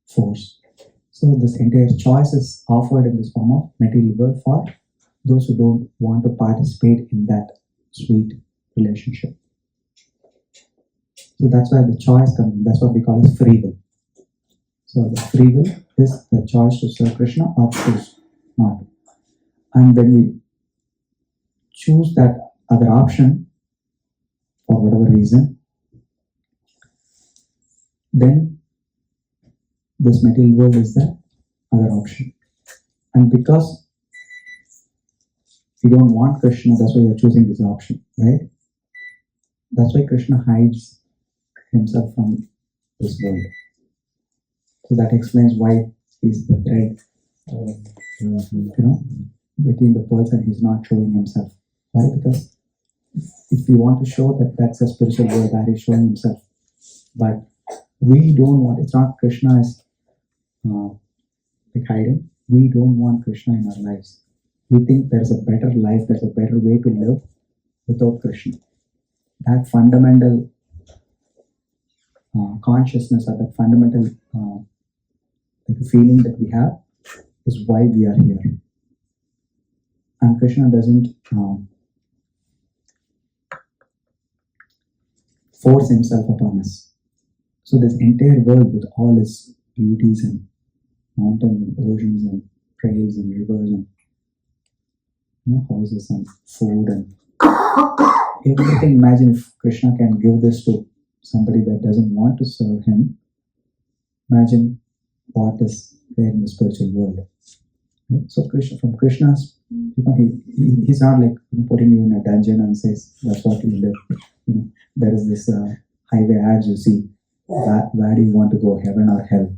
force. So this entire choice is offered in this form of material world for those who don't want to participate in that sweet relationship. So that's why the choice comes in. That's what we call as free will. So the free will is the choice to serve Krishna or choose not. And when we choose that other option for whatever reason, then this material world is the other option. And because we don't want Krishna, that's why you're choosing this option, right? That's why Krishna hides himself from this world. So that explains why he's the thread, between the pearls, and he's not showing himself. Why? Because if we want to show that that's a spiritual world where he's showing himself, but we don't want. It's not Krishna is like hiding. We don't want Krishna in our lives. We think there's a better life, there's a better way to live without Krishna. That fundamental consciousness, or that fundamental feeling that we have is why we are here. And Krishna doesn't force himself upon us. So this entire world with all its beauties and mountains and oceans and trails and rivers and houses and food and everything. Imagine if Krishna can give this to somebody that doesn't want to serve him. Imagine what is there in the spiritual world. Right? So from Krishna's, he's not like putting you in a dungeon and says that's what you live. There is this highway ads you see. Where do you want to go, heaven or hell?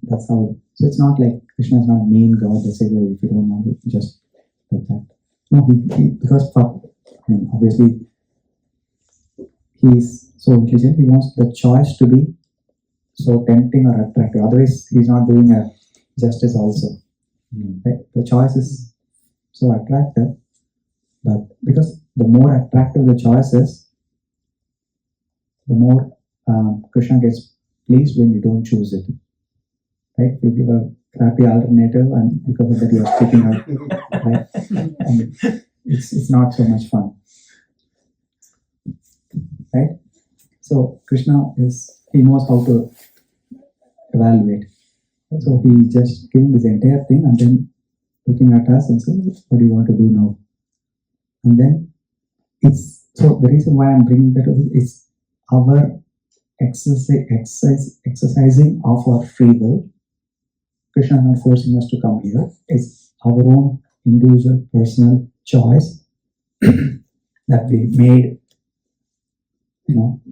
That's how. So it's not like Krishna is not mean God that says, oh, if you don't want it, just like that. No, because obviously he's so intelligent. He wants the choice to be so tempting or attractive. Otherwise, he's not doing a justice also. Right? The choice is so attractive, but because the more attractive the choice is, the more Krishna gets pleased when you don't choose it. Right? You give a crappy alternative, and because of that you are sticking out. Right? And it's not so much fun. Right? So Krishna he knows how to evaluate. So he's just giving this entire thing and then looking at us and saying, what do you want to do now? And then so the reason why I'm bringing that up is our exercising of our free will. Krishna is not forcing us to come here. It's our own individual personal choice that we made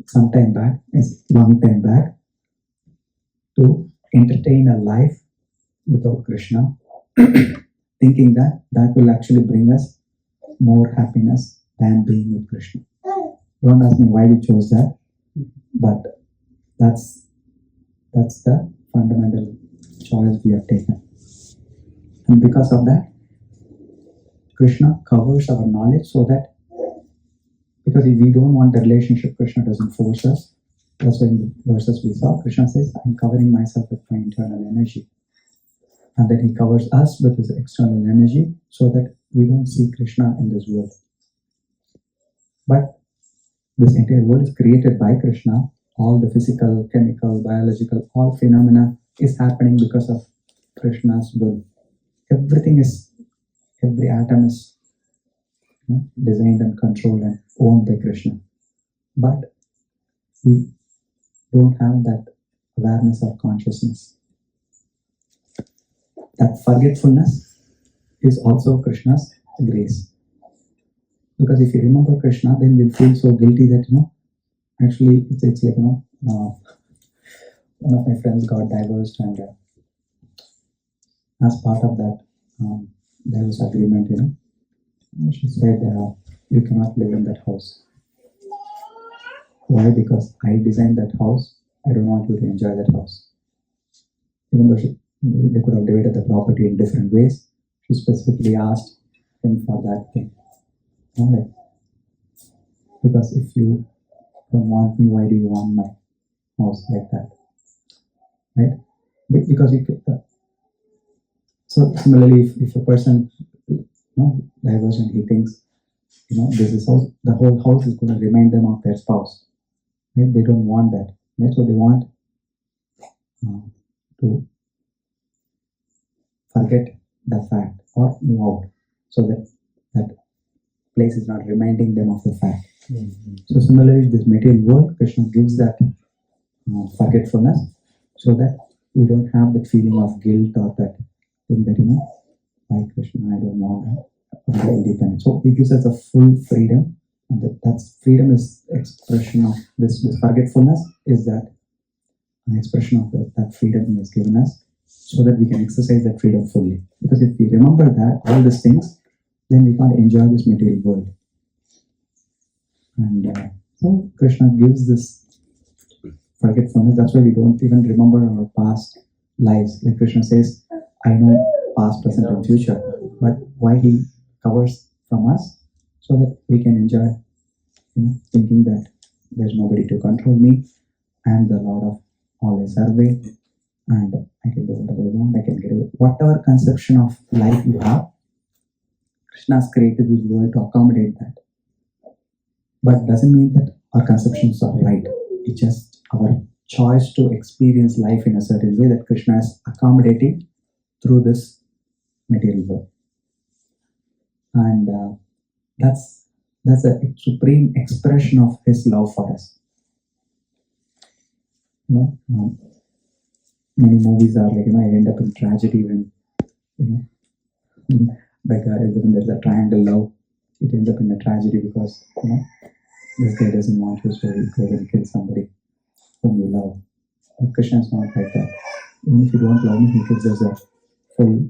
some time back, long time back, to entertain a life without Krishna, thinking that will actually bring us more happiness than being with Krishna. Don't ask me why we chose that, but that's the fundamental choice we have taken. And because of that, Krishna covers our knowledge so that, because if we don't want the relationship, Krishna doesn't force us. That's why in the verses we saw, Krishna says, I'm covering myself with my internal energy. And then he covers us with his external energy so that we don't see Krishna in this world. But this entire world is created by Krishna. All the physical, chemical, biological, all phenomena is happening because of Krishna's will. Every atom is designed and controlled and owned by Krishna. But we don't have that awareness or consciousness. That forgetfulness is also Krishna's grace. Because if you remember Krishna, then we'll feel so guilty that, actually it's like, one of my friends got divorced, and as part of that divorce agreement, she said, you cannot live in that house. Why? Because I designed that house. I don't want you to enjoy that house. Even though they could have divided the property in different ways, she specifically asked him for that thing. Because if you don't want me, why do you want my house like that? Right? Because you could, so similarly, if a person divorces and he thinks, this is house, the whole house is going to remind them of their spouse. Right? They don't want that. Right? So they want to forget the fact or move out, so that that place is not reminding them of the fact. So similarly, this material world, Krishna gives that forgetfulness, so that we don't have that feeling of guilt or that thing that, by Krishna, I don't want that. I'm independent. So he gives us a full freedom, and that's freedom is expression of this forgetfulness is that an expression of that freedom he has given us, so that we can exercise that freedom fully. Because if we remember that, all these things, then we can't enjoy this material world. And so Krishna gives this forgetfulness. That's why we don't even remember our past lives. Like Krishna says, I know past, present, and future. But why he covers from us? So that we can enjoy, thinking that there's nobody to control me. I am the Lord of all I serve, and I can do whatever I want. I can get away. Whatever conception of life you have, Krishna has created this world to accommodate that. But doesn't mean that our conceptions are right. It's just our choice to experience life in a certain way that Krishna is accommodating through this material world. And that's a supreme expression of his love for us. Many movies are like, I end up in tragedy when, like when there's a triangle love, it ends up in a tragedy because, this guy doesn't want you, so you go and kill somebody whom you love. But Krishna is not like that. Even if you don't love him, he gives us a full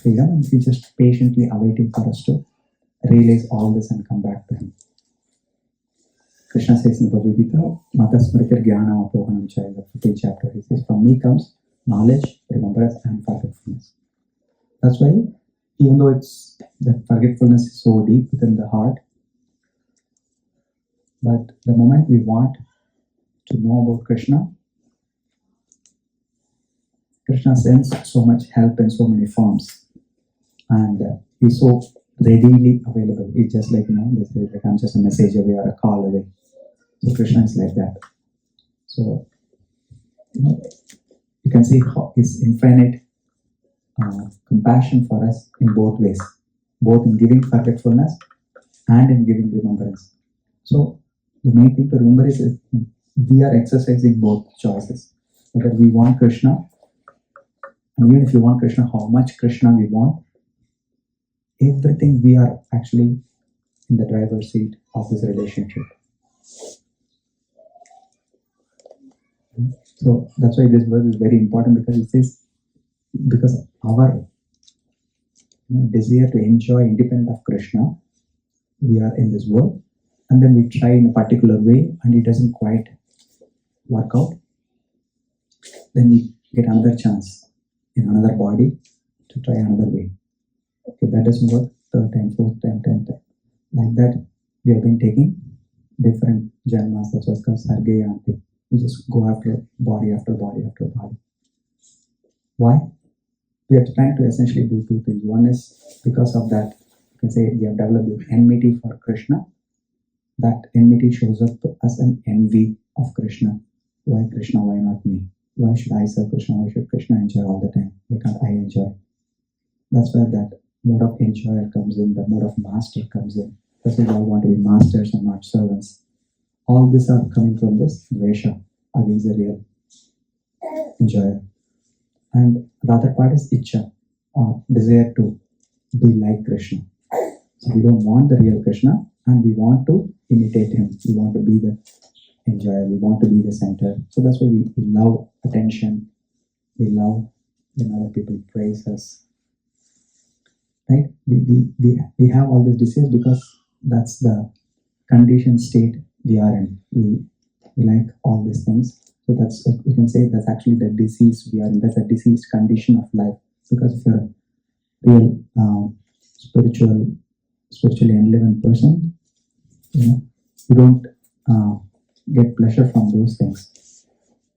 freedom, and he's just patiently awaiting for us to realize all this and come back to him. Krishna says in the Bhagavad Gita, Mata Smriti Jnana Apohanam Chaya, the 15th chapter, he says, from me comes knowledge, remembrance, and forgetfulness. That's why, even though that forgetfulness is so deep within the heart, but the moment we want to know about Krishna, Krishna sends so much help in so many forms, and he's so readily available. It's just like, they say, like, I'm just a message away or a call away. So Krishna is like that. So, you can see how his infinite compassion for us in both ways, both in giving forgetfulness and in giving remembrance. So, the main thing to remember is we are exercising both choices. Whether we want Krishna, and even if you want Krishna, how much Krishna we want, everything we are actually in the driver's seat of this relationship. So that's why this verse is very important, because it says, because our desire to enjoy independent of Krishna, we are in this world, and then we try in a particular way and it doesn't quite work out, then we get another chance in another body to try another way. Okay, that doesn't work, third time, fourth time, 10th time. Like that, we have been taking different janmas, that's what's called sargayanti. We just go after body after body after body. Why? We are trying to essentially do two things. One is because of that, you can say we have developed this enmity for Krishna. That enmity shows up as an envy of Krishna. Why Krishna? Why not me? Why should I serve Krishna? Why should Krishna enjoy all the time? Why can't I enjoy? That's where that mood of enjoyer comes in, the mood of master comes in. Because we all want to be masters and not servants. All these are coming from this dvesha against the real enjoyer. And the other part is ichcha, or desire to be like Krishna. So we don't want the real Krishna and we want to imitate him. We want to be the enjoyer. We want to be the center. So that's why we love attention. We love when other people praise us. Right? We have all this disease because that's the conditioned state we are in. We like all these things. So that's, you can say that's actually the disease we are in. That's a diseased condition of life. Because if you're a real spiritually enlivened person, you don't get pleasure from those things.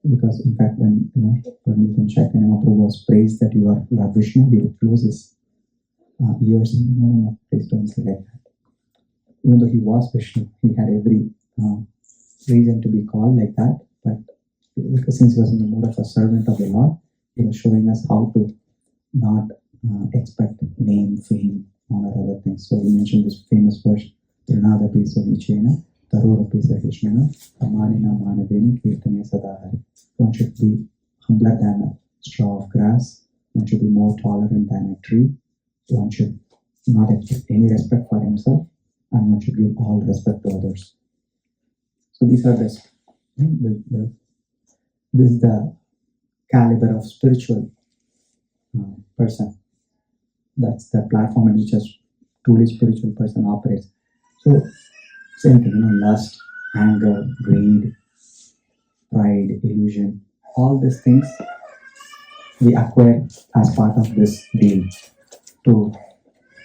Because in fact, when you can check, Prabhu was praised that you are Lord Vishnu, he would close his ears. No, please don't say like that. Even though he was Vishnu, he had every reason to be called like that. But because since he was in the mood of a servant of the Lord, he was showing us how to not expect name, fame, honor, other things. So he mentioned this famous verse, Trinada Piso Nichena, Tarora Pisa Hishnana, Amanina Manaveni, Kirtane Sadahari. One should be humbler than a straw of grass. One should be more tolerant than a tree. One should not expect any respect for himself, and one should give all respect to others. So these are this is the caliber of spiritual person. That's the platform in which a truly spiritual person operates. So same thing, lust, anger, greed, pride, illusion, all these things we acquire as part of this deal to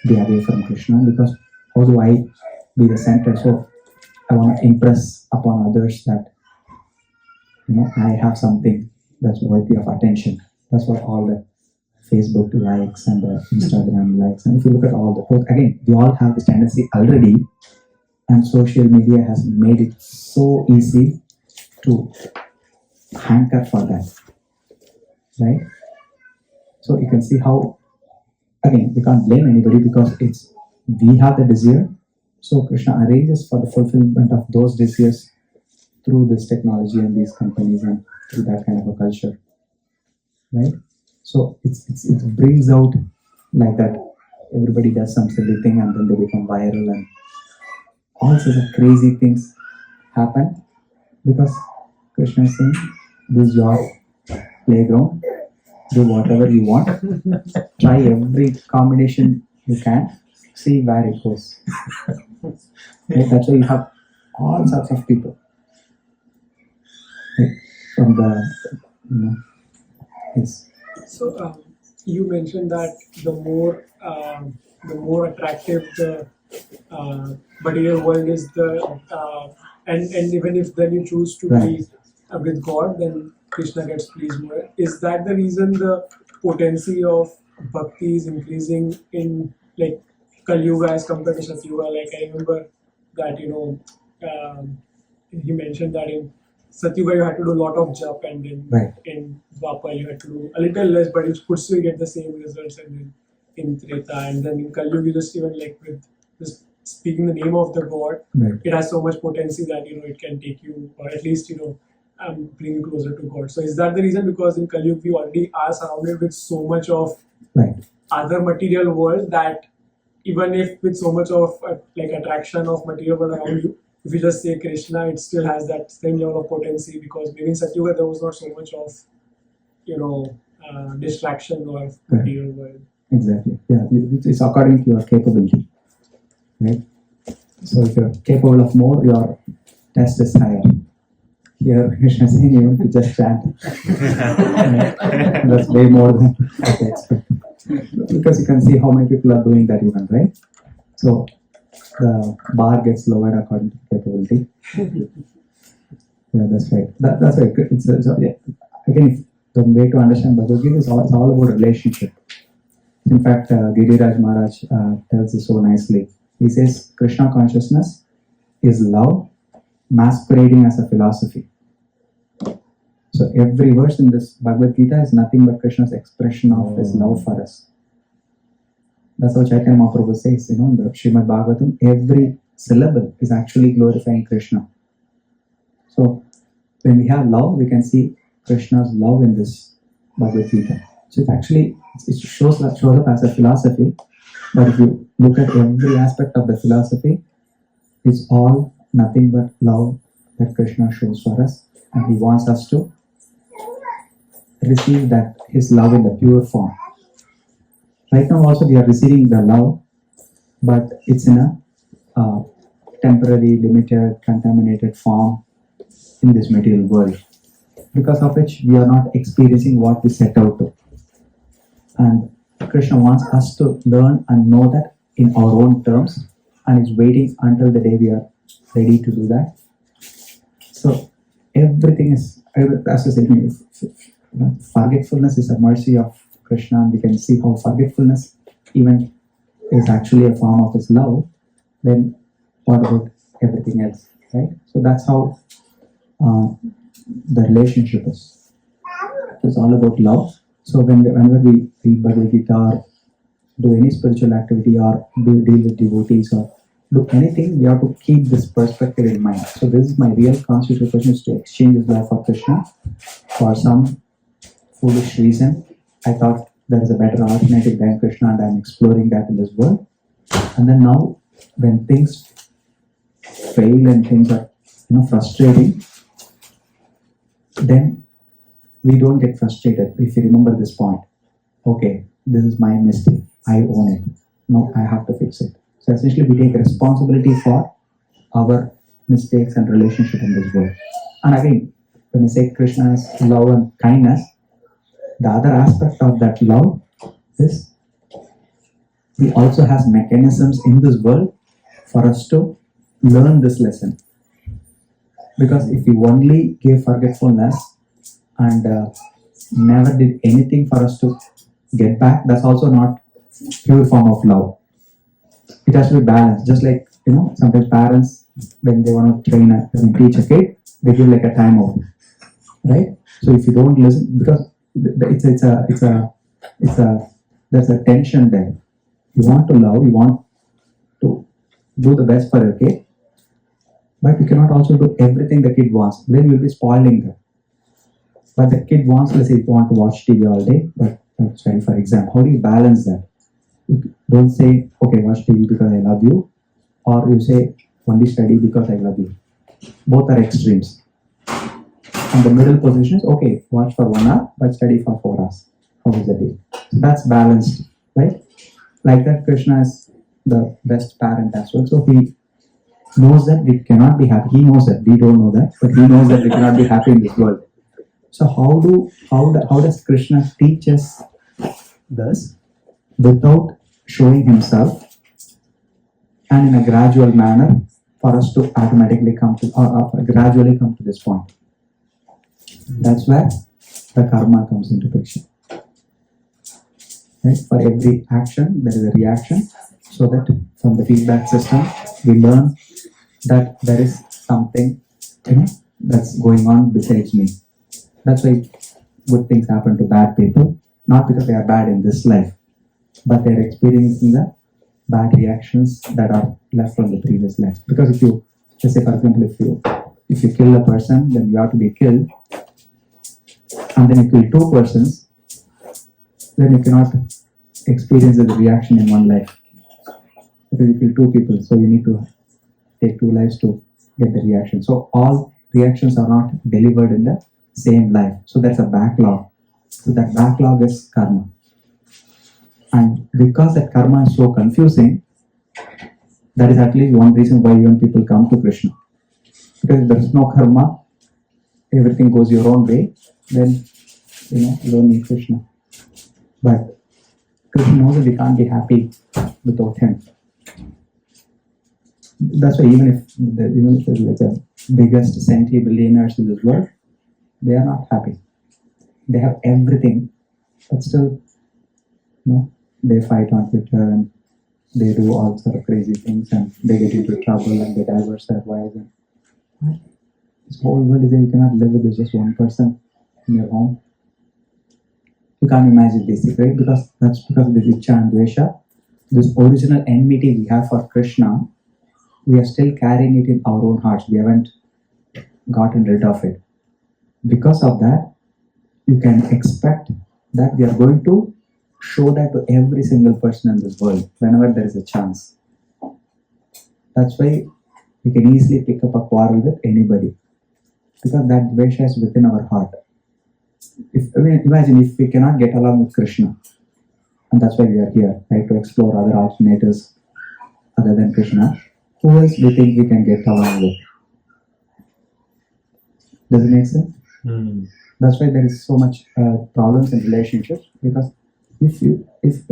be away from Krishna. Because how do I be the center? So I want to impress upon others that I have something that's worthy of attention. That's what all the Facebook likes and the Instagram likes. And if you look at all the posts, again, we all have this tendency already, and social media has made it so easy to hanker for that, right? So you can see how, again, we can't blame anybody because we have the desire. So Krishna arranges for the fulfillment of those desires through this technology and these companies and through that kind of a culture, right? So it brings out like that. Everybody does some silly thing and then they become viral and all sorts of crazy things happen because Krishna is saying, this is your playground. Do whatever you want. Try every combination you can. See where it goes. Right? That's why you have all sorts of people. Right? From the, yes. So you mentioned that the more attractive the material world is, and even if then you choose to be with God, then Krishna gets pleased more. Is that the reason the potency of bhakti is increasing in like Kali Yuga as compared to Satya Yuga? Like I remember that he mentioned that in Satya Yuga you had to do a lot of jap, and then in Dwapar you had to do a little less, but you could still get the same results. And then in Treta, and then in Kali Yuga, you just even like with just speaking the name of the God, it has so much potency that it can take you, or at least bring you closer to God. So is that the reason? Because in Kali Yuga we already are surrounded with so much of other material world that even if with so much of like attraction of material world around you, if you just say Krishna, it still has that same level of potency, because maybe in Satya Yuga there was not so much of distraction or material world. Exactly. Yeah, it's according to your capability, right? So if you're capable of more, your test is higher. Here, Krishna is saying you to just chant. That's way more than I expected. Because you can see how many people are doing that even, right? So the bar gets lowered according to capability. Yeah, that's right. That's right. Again, the way to understand Bhagavad Gita is all about relationship. In fact, Giriraj Maharaj tells it so nicely. He says, Krishna consciousness is love masquerading as a philosophy. So every verse in this Bhagavad Gita is nothing but Krishna's expression of his love for us. That's what Chaitanya Mahaprabhu says, in the Srimad Bhagavatam, every syllable is actually glorifying Krishna. So when we have love, we can see Krishna's love in this Bhagavad Gita. So it shows up as a philosophy, but if you look at every aspect of the philosophy, it's all nothing but love that Krishna shows for us, and he wants us to receive that his love in the pure form. Right now also we are receiving the love, but it's in a temporary, limited, contaminated form in this material world, because of which we are not experiencing what we set out to. And Krishna wants us to learn and know that in our own terms, and is waiting until the day we are ready to do that. So everything is, as I said, forgetfulness is a mercy of Krishna, and we can see how forgetfulness even is actually a form of his love. Then what about everything else, right? So that's how the relationship is. It's all about love. So whenever we read Bhagavad Gita or do any spiritual activity or deal with devotees or do anything, we have to keep this perspective in mind. So this is my real constitutional question, is to exchange this love for Krishna. For some foolish reason, I thought there is a better alternative than Krishna, and I'm exploring that in this world. And then now, when things fail and things are frustrating, then we don't get frustrated if you remember this point. Okay, this is my mistake. I own it. No, I have to fix it. So essentially, we take responsibility for our mistakes and relationship in this world. And again, when I say Krishna's love and kindness, the other aspect of that love is he also has mechanisms in this world for us to learn this lesson. Because if you only gave forgetfulness and never did anything for us to get back, that's also not pure form of love. It has to be balanced. Just like sometimes parents, when they want to teach a kid, they give like a timeout, right? So if you don't listen, because there's a tension there. You want to love, you want to do the best for your kid, but you cannot also do everything the kid wants. Then you'll be spoiling them. But the kid wants, let's say, you want to watch TV all day, but not study for exam. How do you balance that? You don't say, okay, watch TV because I love you, or you say, only study because I love you. Both are extremes. And the middle position is, okay, watch for 1 hour, but study for 4 hours. How is the day? So that's balanced, right? Like that, Krishna is the best parent as well. So he knows that we cannot be happy. He knows that. We don't know that, but he knows that we cannot be happy in this world. So how does Krishna teach us this without showing himself, and in a gradual manner for us to automatically come to gradually come to this point? That's where the karma comes into picture. Right? For every action, there is a reaction, so that from the feedback system, we learn that there is something that's going on besides me. That's why good things happen to bad people, not because they are bad in this life, but they are experiencing the bad reactions that are left from the previous life. Because if you, let's say for example, if you kill a person, then you have to be killed, and then you kill 2 persons, then you cannot experience the reaction in one life. Because you kill 2 people, so you need to take 2 lives to get the reaction. So all reactions are not delivered in the same life. So there's a backlog. So that backlog is karma. And because that karma is so confusing, that is at least one reason why even people come to Krishna. Because if there is no karma, everything goes your own way, then you don't need Krishna. But Krishna knows that we can't be happy without him. That's why even if the biggest centibillionaires in this world, they are not happy. They have everything, but still, they fight on Twitter and they do all sort of crazy things and they get into trouble and they divorce their wives. And this whole world is that you cannot live with just one person in your home. You can't imagine this, right? Because that's because of the Icha and Dvesha. this original enmity we have for Krishna, we are still carrying it in our own hearts. We haven't gotten rid of it. Because of that, you can expect that we are going to show that to every single person in this world whenever there is a chance. That's why we can easily pick up a quarrel with anybody, because that dvesha is within our heart. Imagine if we cannot get along with Krishna, and that's why we are here, right, to explore other alternatives other than Krishna. Who else do you think we can get along with? Does it make sense? That's why there is so much problems in relationships, because if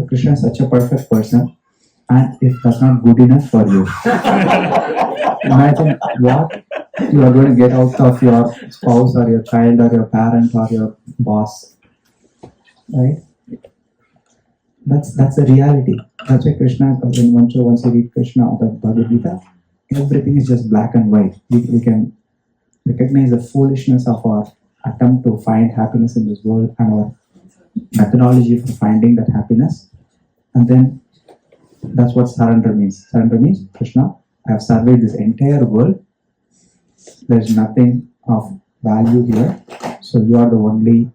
Krishna is such a perfect person and if that's not good enough for you, imagine what you are going to get out of your spouse or your child or your parent or your boss, right? That's the reality. That's why Krishna, once you read Krishna or the Bhagavad Gita, everything is just black and white. We can recognize the foolishness of our attempt to find happiness in this world and our methodology for finding that happiness. And then that's what surrender means. Surrender means, Krishna, I have surveyed this entire world. There's nothing of value here. So you are the only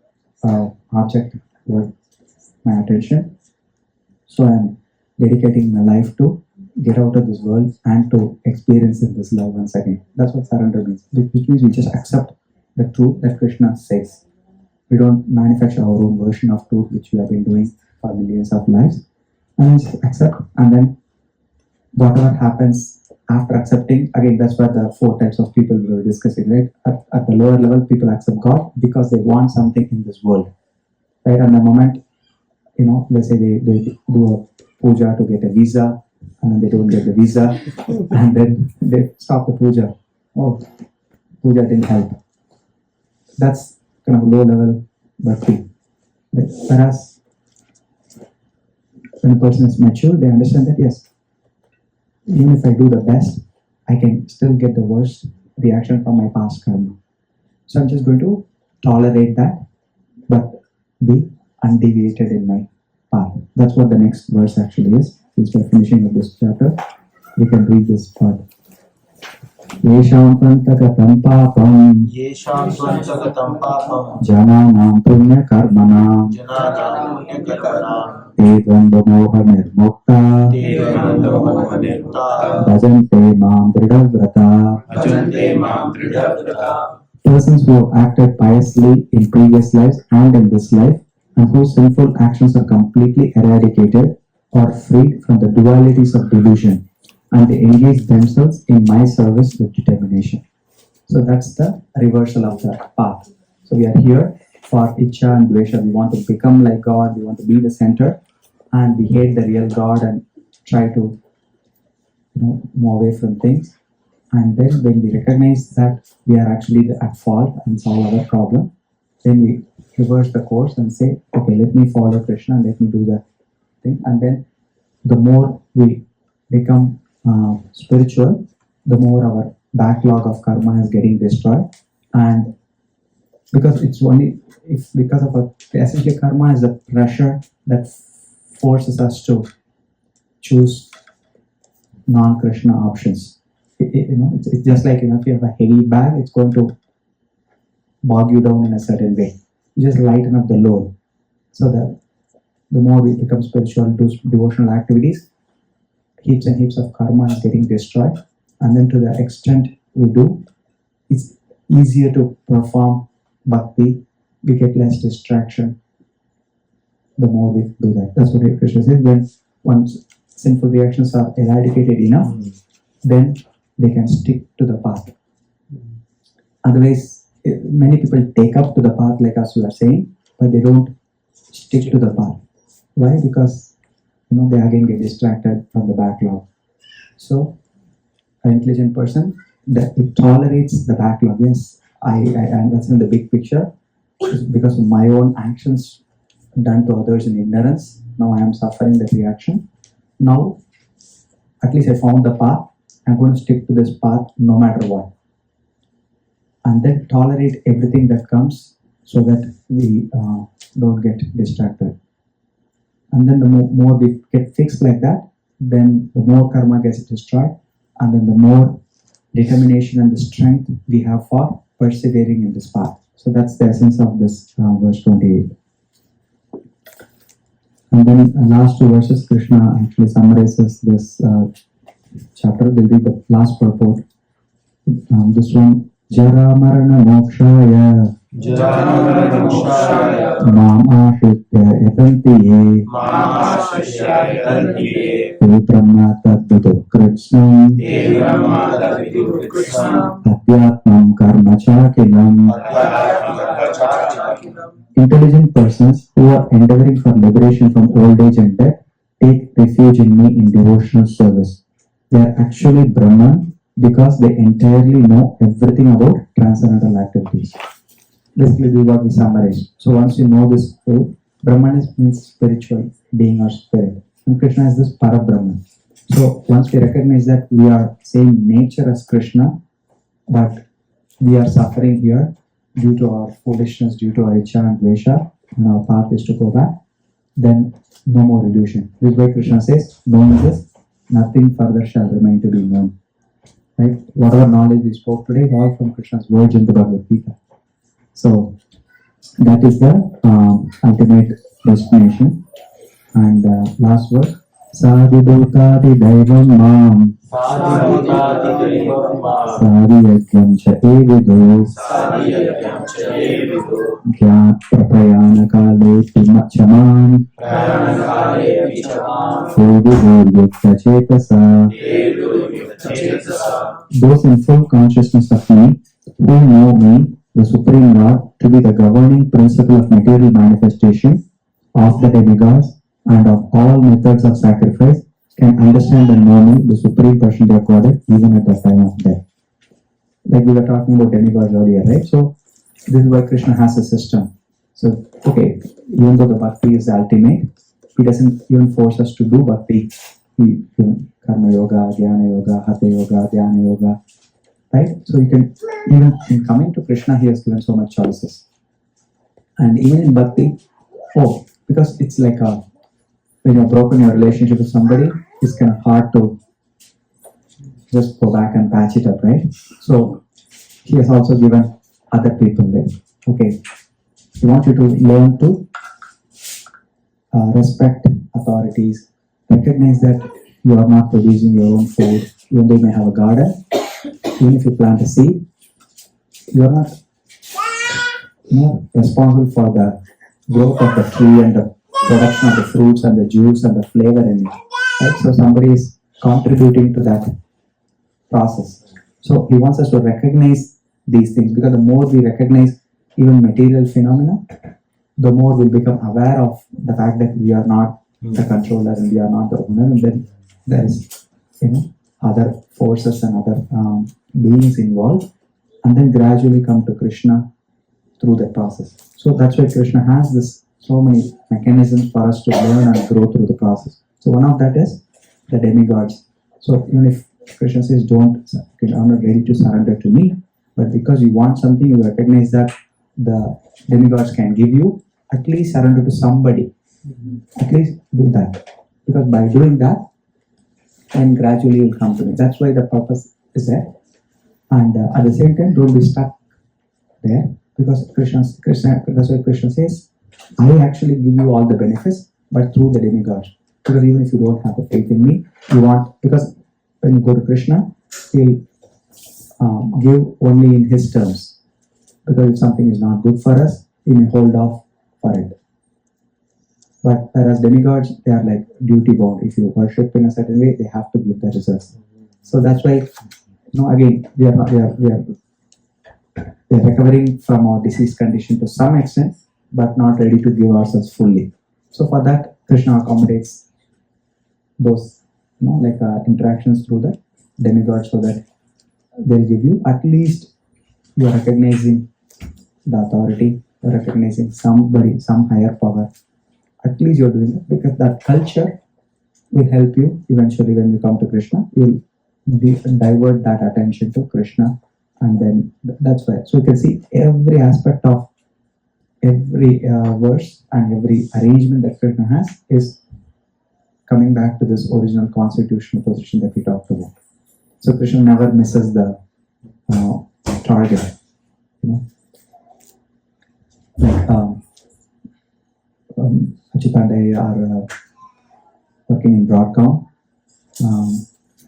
object worth my attention. So I'm dedicating my life to get out of this world and to experience this love once again. That's what surrender means. Which means we just accept the truth that Krishna says. We don't manufacture our own version of truth, which we have been doing for millions of lives. And just accept, and then whatever happens after accepting, again, that's what the 4 types of people we were discussing, right? At the lower level, people accept God because they want something in this world, right? And the moment, let's say they do a puja to get a visa, and then they don't get the visa, and then they stop the puja. Oh, puja didn't help. That's kind of low level bhakti. Whereas when a person is mature, they understand that yes, even if I do the best, I can still get the worst reaction from my past karma. So I'm just going to tolerate that, but be undeviated in my path. That's what the next verse actually is. Since we're finishing up this chapter, we can read this part. Yesham pantagatam papam jananam punya karmanam te dvandva moha nirmukta bhajante mam dridhavrata. Persons who have acted piously in previous lives and in this life, and whose sinful actions are completely eradicated or freed from the dualities of delusion, and they engage themselves in my service with determination. So that's the reversal of the path. So we are here for Ichcha and Dvesha. We want to become like God, we want to be the center, and we hate the real God and try to move away from things. And then when we recognize that we are actually at fault and solve our problem, then we reverse the course and say, okay, let me follow Krishna, let me do the thing. And then the more we become spiritual, the more our backlog of karma is getting destroyed. And because it's only because of essentially karma is the pressure that forces us to choose non-Krishna options. It's just like if you have a heavy bag, it's going to bog you down in a certain way. You just lighten up the load, so that the more we become spiritual, do devotional activities, heaps and heaps of karma is getting destroyed, and then to the extent we do, it's easier to perform bhakti. We get less distraction the more we do that. That's what Krishna says. When once sinful reactions are eradicated enough, then they can stick to the path. Otherwise, many people take up to the path like us we are saying, but they don't stick to the path. Why? Because they again get distracted from the backlog. So an intelligent person that it tolerates the backlog. Yes, I understand the big picture. Because of my own actions done to others in ignorance, now I am suffering that reaction. Now, at least I found the path. I'm going to stick to this path no matter what. And then tolerate everything that comes so that we don't get distracted. And then the more we get fixed like that, then the more karma gets destroyed, and then the more determination and the strength we have for persevering in this path. So that's the essence of this verse 28. And then the last two verses, Krishna actually summarizes this chapter. Will be the last purport. This one, Jara Marana Mokshaya Mam Ashritya Yatantiye Te Brahma Tadvidu Kritsnam Adhyatmam Karma Chakilam. Intelligent persons who are endeavoring for liberation from old age and death take refuge in me in devotional service. They are actually Brahman because they entirely know everything about transcendental activities. Basically, this is what we summarize. So once you know this truth, Brahman means spiritual being or spirit, and Krishna is this Parabrahman. So once we recognize that we are same nature as Krishna, but we are suffering here due to our foolishness, due to our Icha and Dvesha, and our path is to go back, then no more illusion. This is why Krishna says, knowing this, nothing further shall remain to be known. Right? Whatever knowledge we spoke today is all from Krishna's words in the Bhagavad Gita. So that is the ultimate destination. And last word, Sadhibhutadi Daivam Mam Sadhyakyam Cha Evido Gyat Prapayana Kale Chaman Evido Yukta Chetasa. Those in full consciousness of me, who know me, the Supreme Lord, to be the governing principle of material manifestation of the demigods and of all methods of sacrifice, can understand and know me, the Supreme Personality of Godhead, even at the time of death. Like we were talking about demigods earlier, right? So this is why Krishna has a system. So, okay, even though the bhakti is the ultimate, he doesn't even force us to do bhakti. Karma yoga, dhyana yoga, hatha yoga, dhyana yoga, right? So you can, even in coming to Krishna, he has given so much choices. And even in bhakti, because it's like when you've broken your relationship with somebody, it's kind of hard to just go back and patch it up, right? So he has also given other people there. Okay, he wants you to learn to respect authorities, recognize that you are not producing your own food, even though you may have a garden, even if you plant a seed, you are not responsible for the growth of the tree and the production of the fruits and the juice and the flavor in it. Right? So somebody is contributing to that process. So he wants us to recognize these things, because the more we recognize even material phenomena, the more we become aware of the fact that we are not the controller and we are not the owner, and then there is other forces and other beings involved, and then gradually come to Krishna through that process. So that's why Krishna has this so many mechanisms for us to learn and grow through the process. So one of that is the demigods. So even if Krishna says, I'm not ready to surrender to me, but because you want something, you recognize that the demigods can give you, at least surrender to somebody. At least do that. Because by doing that, then gradually you'll come to me. That's why the purpose is there. And at the same time, don't be stuck there, because that's why Krishna says, I actually give you all the benefits, but through the demigods. Because even if you don't have the faith in me, you want, because when you go to Krishna, he'll give only in his terms. Because if something is not good for us, he may hold off for it. But whereas demigods, they are like duty bound. If you worship in a certain way, they have to give the results. So that's why, again, we are recovering from our disease condition to some extent, but not ready to give ourselves fully. So for that, Krishna accommodates those, interactions through the demigods, so that they'll give you, at least you are recognizing the authority, you are recognizing somebody, some higher power. At least you're doing it, because that culture will help you eventually when you come to Krishna. You'll divert that attention to Krishna, and then that's why. So you can see every aspect of every verse and every arrangement that Krishna has is coming back to this original constitutional position that we talked about. So Krishna never misses the target. You know, like Achyut and I are working in Broadcom.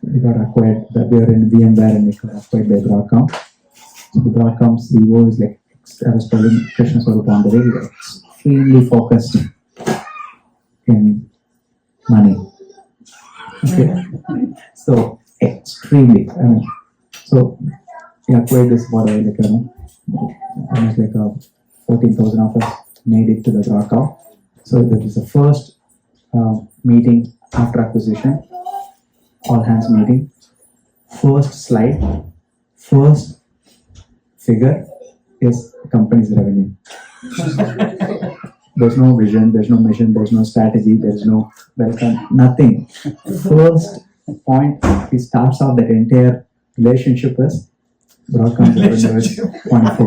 We got acquired. We are in VMware and we got acquired by Broadcom. So the Broadcom CEO is like, I was telling Krishna Swarup on the way, he was extremely focused in money. Okay, so extremely. I mean, so we acquired this whatever, like, almost like 14,000 of us made it to the Broadcom. So that is the first meeting after acquisition, all hands meeting. First slide, first figure is the company's revenue. There's no vision, there's no mission, there's no strategy, there's no welcome, nothing. First point, he starts off that entire relationship is Broadcom's revenue is $24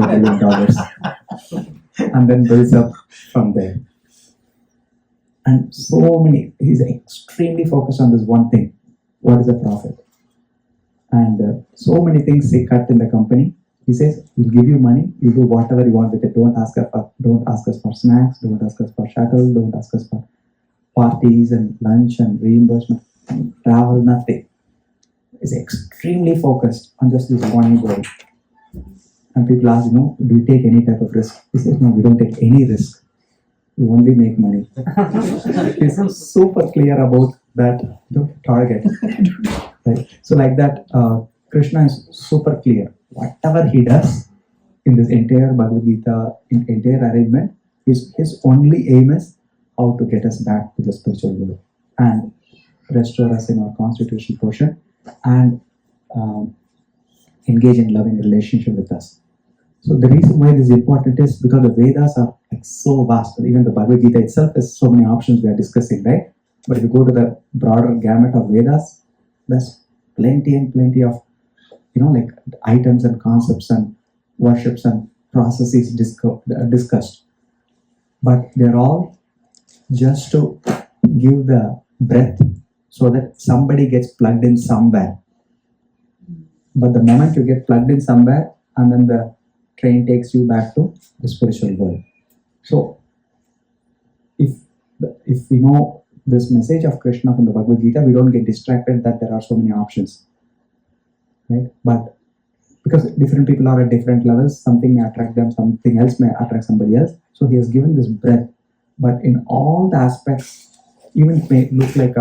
billion, and then builds up from there. And so many, he's extremely focused on this one thing: what is the profit? And so many things they cut in the company. He says, we'll give you money, you do whatever you want with it. Don't ask us for snacks, don't ask us for shuttle, don't ask us for parties and lunch and reimbursement, and travel, nothing. He's extremely focused on just this one goal. And people ask, do you take any type of risk? He says, no, we don't take any risk. We only make money. He's super clear about that target. Right? So like that, Krishna is super clear. Whatever he does in this entire Bhagavad Gita, in entire arrangement, his only aim is how to get us back to the spiritual world and restore us in our constitutional portion and engage in loving relationship with us. So the reason why this is important is because the Vedas are like so vast. Even the Bhagavad Gita itself has so many options we are discussing, right? But if you go to the broader gamut of Vedas, there's plenty and plenty of like items and concepts and worships and processes discussed. But they're all just to give the breath so that somebody gets plugged in somewhere. But the moment you get plugged in somewhere, and then the train takes you back to the spiritual world. So if we know this message of Krishna from the Bhagavad Gita, we don't get distracted that there are so many options. Right? But because different people are at different levels, something may attract them, something else may attract somebody else. So he has given this breadth. But in all the aspects, even it may look like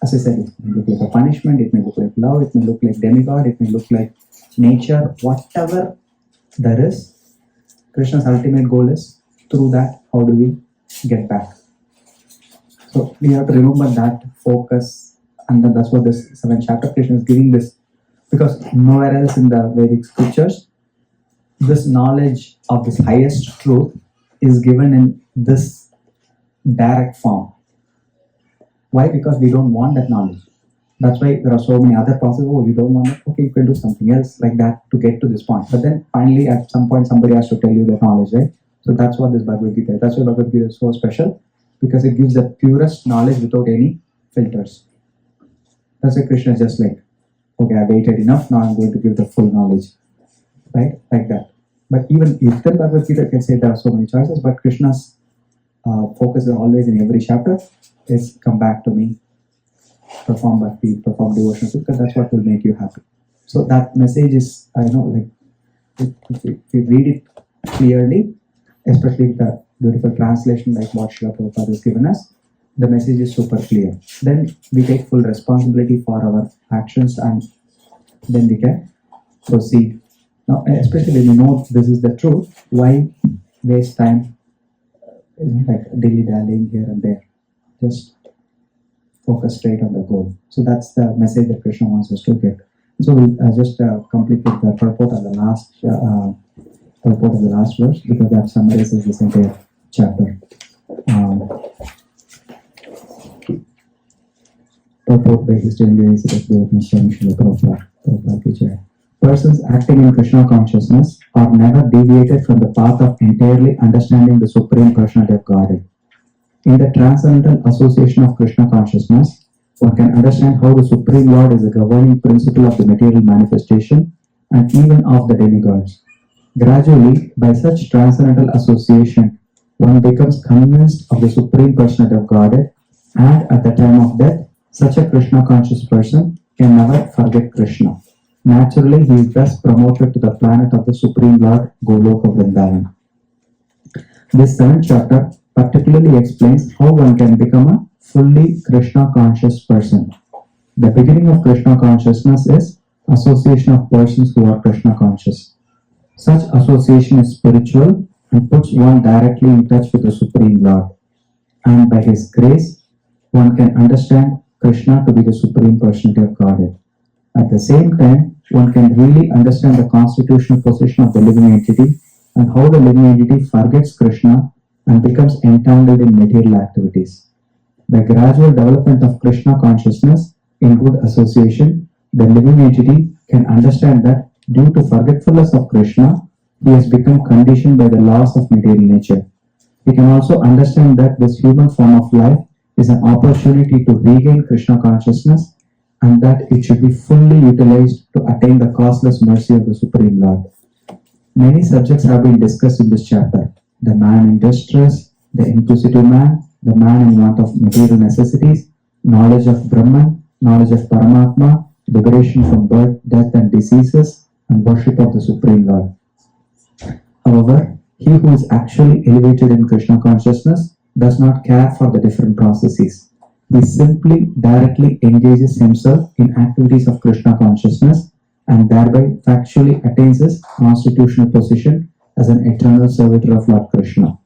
as I said, it may look like a punishment, it may look like love, it may look like demigod, it may look like nature, whatever there is, Krishna's ultimate goal is through that, how do we get back? So we have to remember that focus, and then that's what this 7th chapter Krishna is giving this. Because nowhere else in the Vedic scriptures, this knowledge of this highest truth is given in this direct form. Why? Because we don't want that knowledge. That's why there are so many other processes. Oh, you don't want it? Okay, you can do something else like that to get to this point. But then finally, at some point, somebody has to tell you the knowledge, right? So that's what this Bhagavad Gita is. That's why Bhagavad Gita is so special, because it gives the purest knowledge without any filters. That's why Krishna is just like, okay, I waited enough, now I'm going to give the full knowledge. Right? Like that. But even if the Bhagavad Gita can say there are so many choices, but Krishna's focus is always in every chapter is come back to me, perform bhakti, perform devotion, because that's what will make you happy. So that message is, if we read it clearly, especially the beautiful translation like what Srila Prabhupada has given us, the message is super clear. Then we take full responsibility for our actions and then we can proceed. Now, especially when you know this is the truth, why waste time like dilly-dallying here and there? Just focus straight on the goal. So that's the message that Krishna wants us to get. So we'll just complete with the purport of the last verse, because that summarizes this entire chapter. Purport by His Divine Grace, Persons acting in Krishna consciousness are never deviated from the path of entirely understanding the Supreme Personality of Godhead. In the transcendental association of Krishna consciousness, one can understand how the Supreme Lord is the governing principle of the material manifestation and even of the demigods. Gradually, by such transcendental association, one becomes convinced of the Supreme Personality of Godhead, and at the time of death, such a Krishna conscious person can never forget Krishna. Naturally, he is thus promoted to the planet of the Supreme Lord, Goloka Vrindavan. This 7th chapter particularly explains how one can become a fully Krishna conscious person. The beginning of Krishna consciousness is association of persons who are Krishna conscious. Such association is spiritual and puts one directly in touch with the Supreme Lord. And by His grace, one can understand Krishna to be the Supreme Personality of Godhead. At the same time, one can really understand the constitutional position of the living entity and how the living entity forgets Krishna and becomes entangled in material activities. By gradual development of Krishna consciousness in good association, the living entity can understand that due to forgetfulness of Krishna, he has become conditioned by the laws of material nature. He can also understand that this human form of life is an opportunity to regain Krishna consciousness and that it should be fully utilized to attain the causeless mercy of the Supreme Lord. Many subjects have been discussed in this chapter: the man in distress, the inquisitive man, the man in want of material necessities, knowledge of Brahman, knowledge of Paramatma, liberation from birth, death and diseases, and worship of the Supreme Lord. However, he who is actually elevated in Krishna consciousness does not care for the different processes. He simply directly engages himself in activities of Krishna consciousness and thereby factually attains his constitutional position as an eternal servitor of Lord Krishna.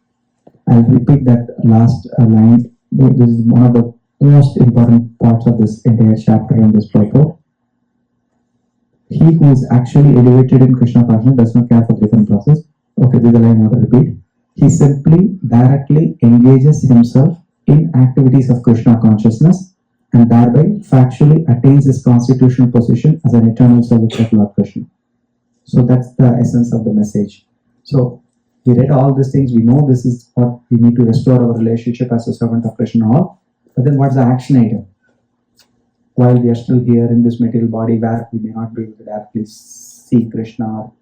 I'll repeat that last line. This is one of the most important parts of this entire chapter and this purport. He who is actually elevated in Krishna consciousness does not care for the different process. Okay, this is the line I want to repeat. He simply directly engages himself in activities of Krishna consciousness and thereby factually attains his constitutional position as an eternal servant of Lord Krishna. So that's the essence of the message. So we read all these things, we know this is what we need to restore our relationship as a servant of Krishna all. But then what's the action item? While we are still here in this material body where we may not be able to directly see Krishna or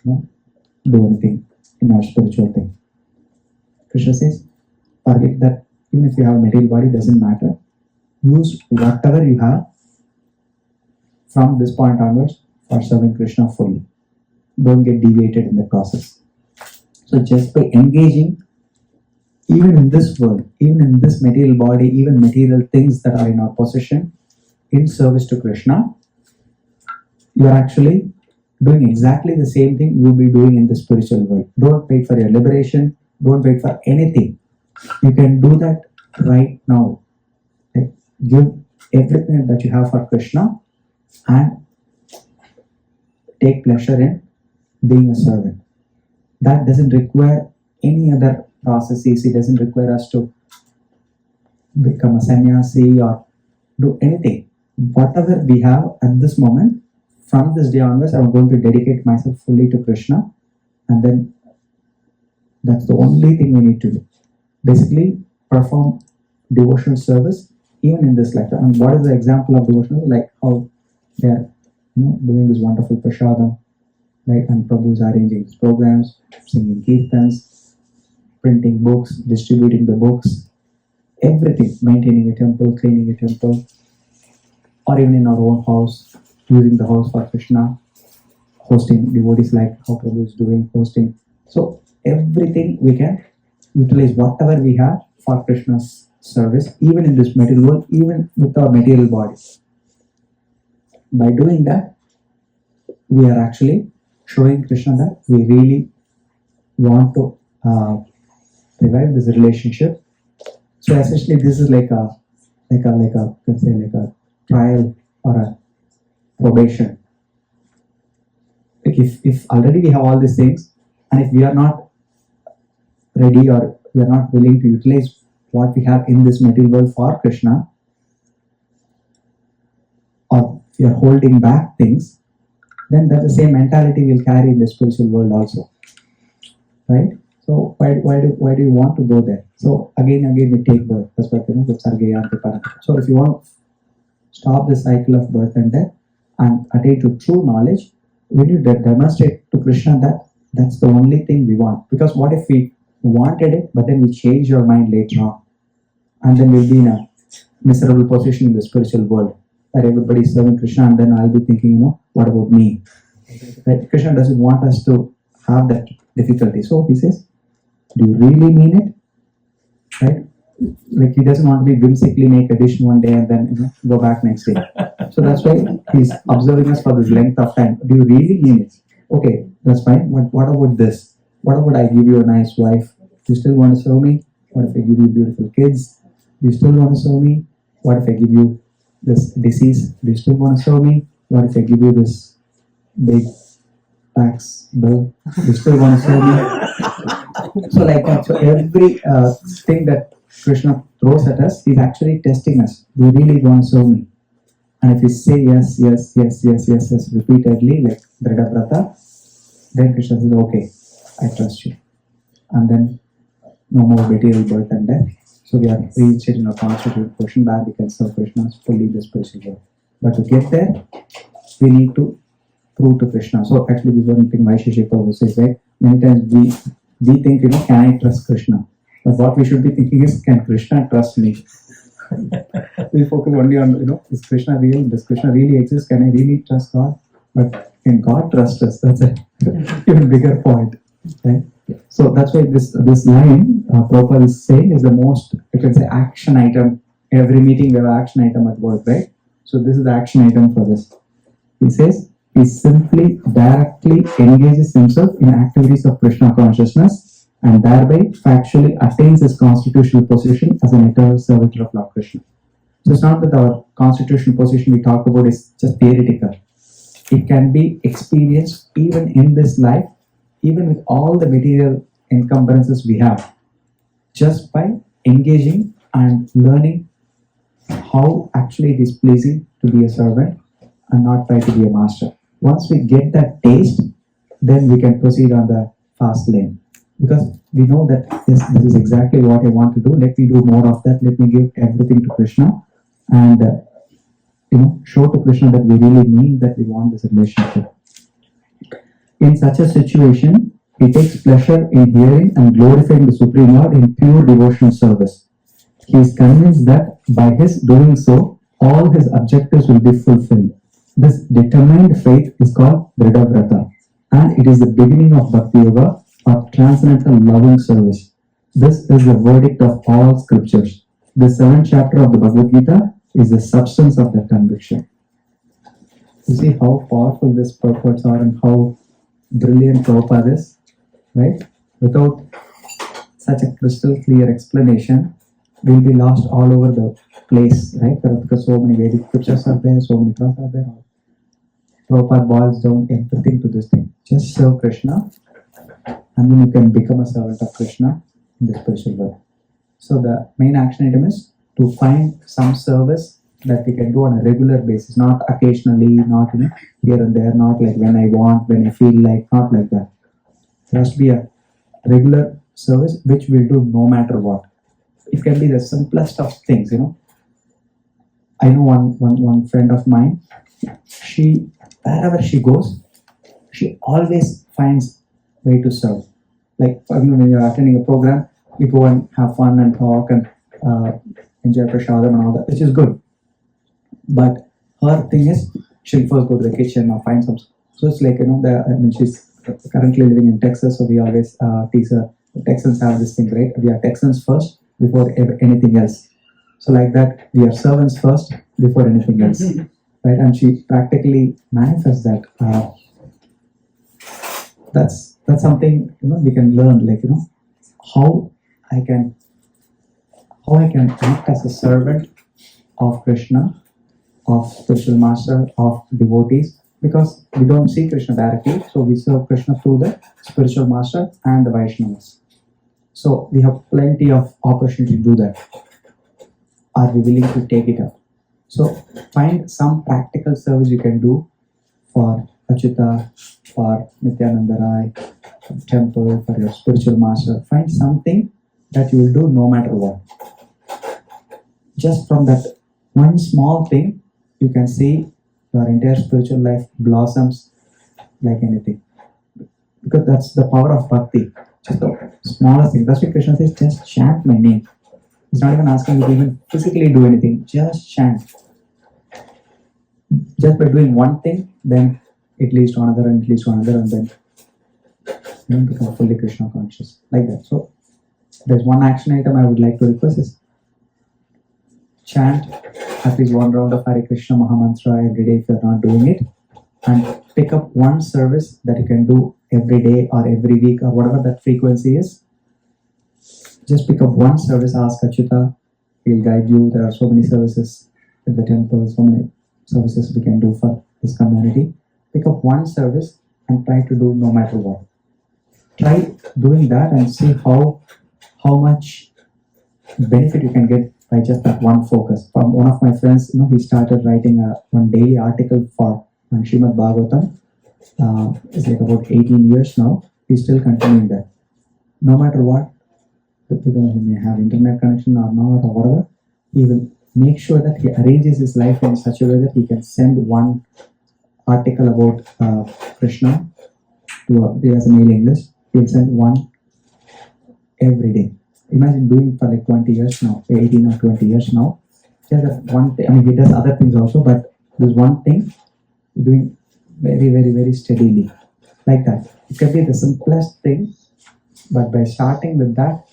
do anything in our spiritual thing. Krishna says, forget that even if you have a material body, doesn't matter. Use whatever you have from this point onwards for serving Krishna fully. Don't get deviated in the process. So just by engaging, even in this world, even in this material body, even material things that are in our possession, in service to Krishna, you are actually doing exactly the same thing you will be doing in the spiritual world. Don't wait for your liberation. Don't wait for anything. You can do that right now. Okay? Give everything that you have for Krishna and take pleasure in being a servant. That doesn't require any other processes. It doesn't require us to become a sannyasi or do anything. Whatever we have at this moment, from this day onwards, I'm going to dedicate myself fully to Krishna, and then that's the only thing we need to do. Basically, perform devotional service even in this life. And what is the example of devotional? Like how they are doing this wonderful prasadam, right? And Prabhu is arranging his programs, singing kirtans, printing books, distributing the books, everything, maintaining a temple, cleaning a temple, or even in our own house, using the house for Krishna, hosting devotees like how Prabhu is doing, hosting. So everything we can utilize whatever we have for Krishna's service, even in this material world, even with our material bodies. By doing that, we are actually showing Krishna that we really want to revive this relationship. So essentially, this is like a trial or a probation. Like if already we have all these things, and if we are not ready or we are not willing to utilize what we have in this material world for Krishna, or we are holding back things, then that's the same mentality we'll carry in the spiritual world also, right? So why do you want to go there? So again we take birth. That's what So if you want to stop the cycle of birth and death and attain to true knowledge, we need to demonstrate to Krishna that that's the only thing we want. Because what if we wanted it, but then we change our mind later on, and then we'll be in a miserable position in the spiritual world, where everybody is serving Krishna, and then I'll be thinking, what about me? Right? Krishna doesn't want us to have that difficulty. So he says, do you really mean it? Right? Like he doesn't want to be whimsically make a dish one day and then go back next day. So that's why he's observing us for this length of time. Do you really mean it? Okay, that's fine. What about this? What about I give you a nice wife? Do you still want to serve me? What if I give you beautiful kids? Do you still want to serve me? What if I give you this disease? Do you still want to serve me? What if I give you this big tax bill? Do you still want to serve me? So like that. So every thing that Krishna throws at us, he's actually testing us. Do you really want to serve me? And if we say yes repeatedly, like Drida Brata, then Krishna says, okay, I trust you. And then no more material birth and death. So we are reached in a constituted portion where we can serve Krishna fully in the spiritual world. But to get there, we need to prove to Krishna. So actually this is one thing Vaisheshika Prabhu says, right? Many times we think, can I trust Krishna? But what we should be thinking is, can Krishna trust me? We focus only on, is Krishna real? Does Krishna really exist? Can I really trust God? But can God trust us? That's an even bigger point. Right? So that's why this line Prabhupada is saying is the most, you can say, action item. Every meeting we have an action item at work, right? So this is the action item for this. He says, he simply directly engages himself in activities of Krishna consciousness and thereby factually attains his constitutional position as an eternal servitor of Lord Krishna. So it's not that our constitutional position we talk about is just theoretical. It can be experienced even in this life, even with all the material encumbrances we have, just by engaging and learning how actually it is pleasing to be a servant and not try to be a master. Once we get that taste, then we can proceed on the fast lane. Because we know that yes, this is exactly what I want to do. Let me do more of that. Let me give everything to Krishna, and show to Krishna that we really mean that we want this relationship. In such a situation, he takes pleasure in hearing and glorifying the Supreme Lord in pure devotional service. He is convinced that by his doing so, all his objectives will be fulfilled. This determined faith is called Drida Vrata, and it is the beginning of Bhakti Yoga, or transcendental loving service. This is the verdict of all scriptures. The 7th chapter of the Bhagavad Gita is the substance of that conviction. You see how powerful these purports are and how brilliant Prabhupada is, right? Without such a crystal clear explanation, we'll be lost all over the place, right? Because so many Vedic scriptures are there, so many class are there. Prabhupada boils down everything to this thing. Just serve Krishna, and then you can become a servant of Krishna in the spiritual world. So the main action item is to find some service that we can do on a regular basis, not occasionally, not here and there, not like when I want, when I feel like, not like that. There has to be a regular service which we'll do no matter what. It can be the simplest of things, I know one friend of mine, she, wherever she goes, she always finds way to serve. Like when you're attending a program, we go and have fun and talk and enjoy prasadam and all that, which is good. But her thing is, she'll first go to the kitchen or find some. So it's like, she's currently living in Texas, so we always tease her. The Texans have this thing, right? We are Texans first before anything else. So like that, we are servants first before anything else, right? And she practically manifests that. That's something we can learn, like how I can act as a servant of Krishna, of spiritual master, of devotees, because we don't see Krishna directly, so we serve Krishna through the spiritual master and the Vaishnavas. So we have plenty of opportunity to do that. Are we willing to take it up? So find some practical service you can do for Achyuta, for Nityananda Rai, for temple, for your spiritual master. Find something that you will do no matter what. Just from that one small thing, you can see your entire spiritual life blossoms like anything. Because that's the power of bhakti. Just the smallest thing. That's why Krishna says, just chant my name. He's not even asking you to even physically do anything. Just chant. Just by doing one thing, then it leads to another and it leads to another, and then you become fully Krishna conscious. Like that. So there's one action item I would like to request is chant at least one round of Hare Krishna Mahamantra every day if you're not doing it, and pick up one service that you can do every day or every week or whatever that frequency is. Just pick up one service, ask Achyuta, he'll guide you. There are so many services at the temple, so many services we can do for this community. Pick up one service and try to do no matter what. Try doing that and see how much benefit you can get by just that one focus. From one of my friends, he started writing one daily article for on Srimad Bhagavatam. It's like about 18 years now. He's still continuing that. No matter what, because he may have internet connection or not or whatever, he will make sure that he arranges his life in such a way that he can send one article about Krishna he has a mailing list. He'll send one every day. Imagine doing for like 20 years now, 18 or 20 years now. Just that one thing. I mean, he does other things also, but this one thing, doing very, very, very steadily. Like that. It can be the simplest thing, but by starting with that,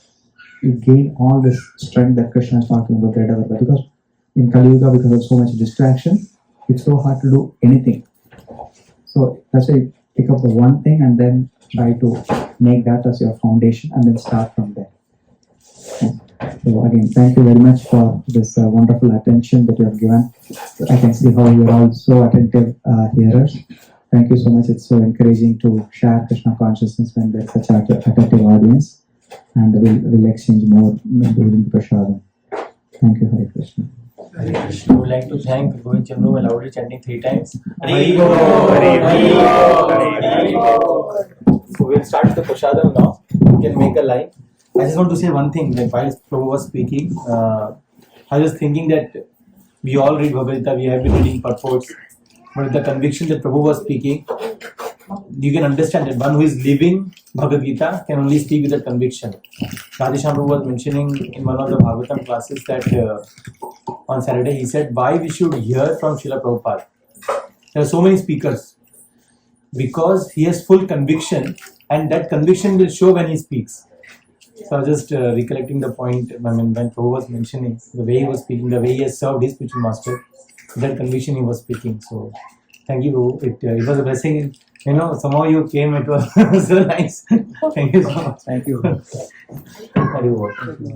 you gain all this strength that Krishna is talking about. Because in Kali Yuga, because of so much distraction, it's so hard to do anything. So that's why you pick up the one thing and then try to make that as your foundation and then start from there. So again, thank you very much for this wonderful attention that you have given. I can see how you are all so attentive hearers. Thank you so much. It's so encouraging to share Krishna consciousness when there's such an attentive audience. And we'll exchange more during Prasadam. Thank you, Hare Krishna. I would like to thank Govinda Chandru and loudly chanting 3 times. So we'll start the Prasadam now. You can make a line. I just want to say one thing. Like while Prabhu was speaking, I was thinking that we all read Bhagavad Gita, we have been reading purports, but the conviction that Prabhu was speaking, you can understand that one who is living Bhagavad Gita can only speak with that conviction. Radhesham Prabhu was mentioning in one of the Bhagavatam classes that on Saturday he said why we should hear from Srila Prabhupada. There are so many speakers because he has full conviction and that conviction will show when he speaks. So I was just recollecting the point when Prabhu was mentioning the way he was speaking, the way he has served his spiritual master, that conviction he was speaking. So thank you, Prabhu. It was a blessing. Somehow you came, it was so nice. Thank you so much. Thank you. Thank you.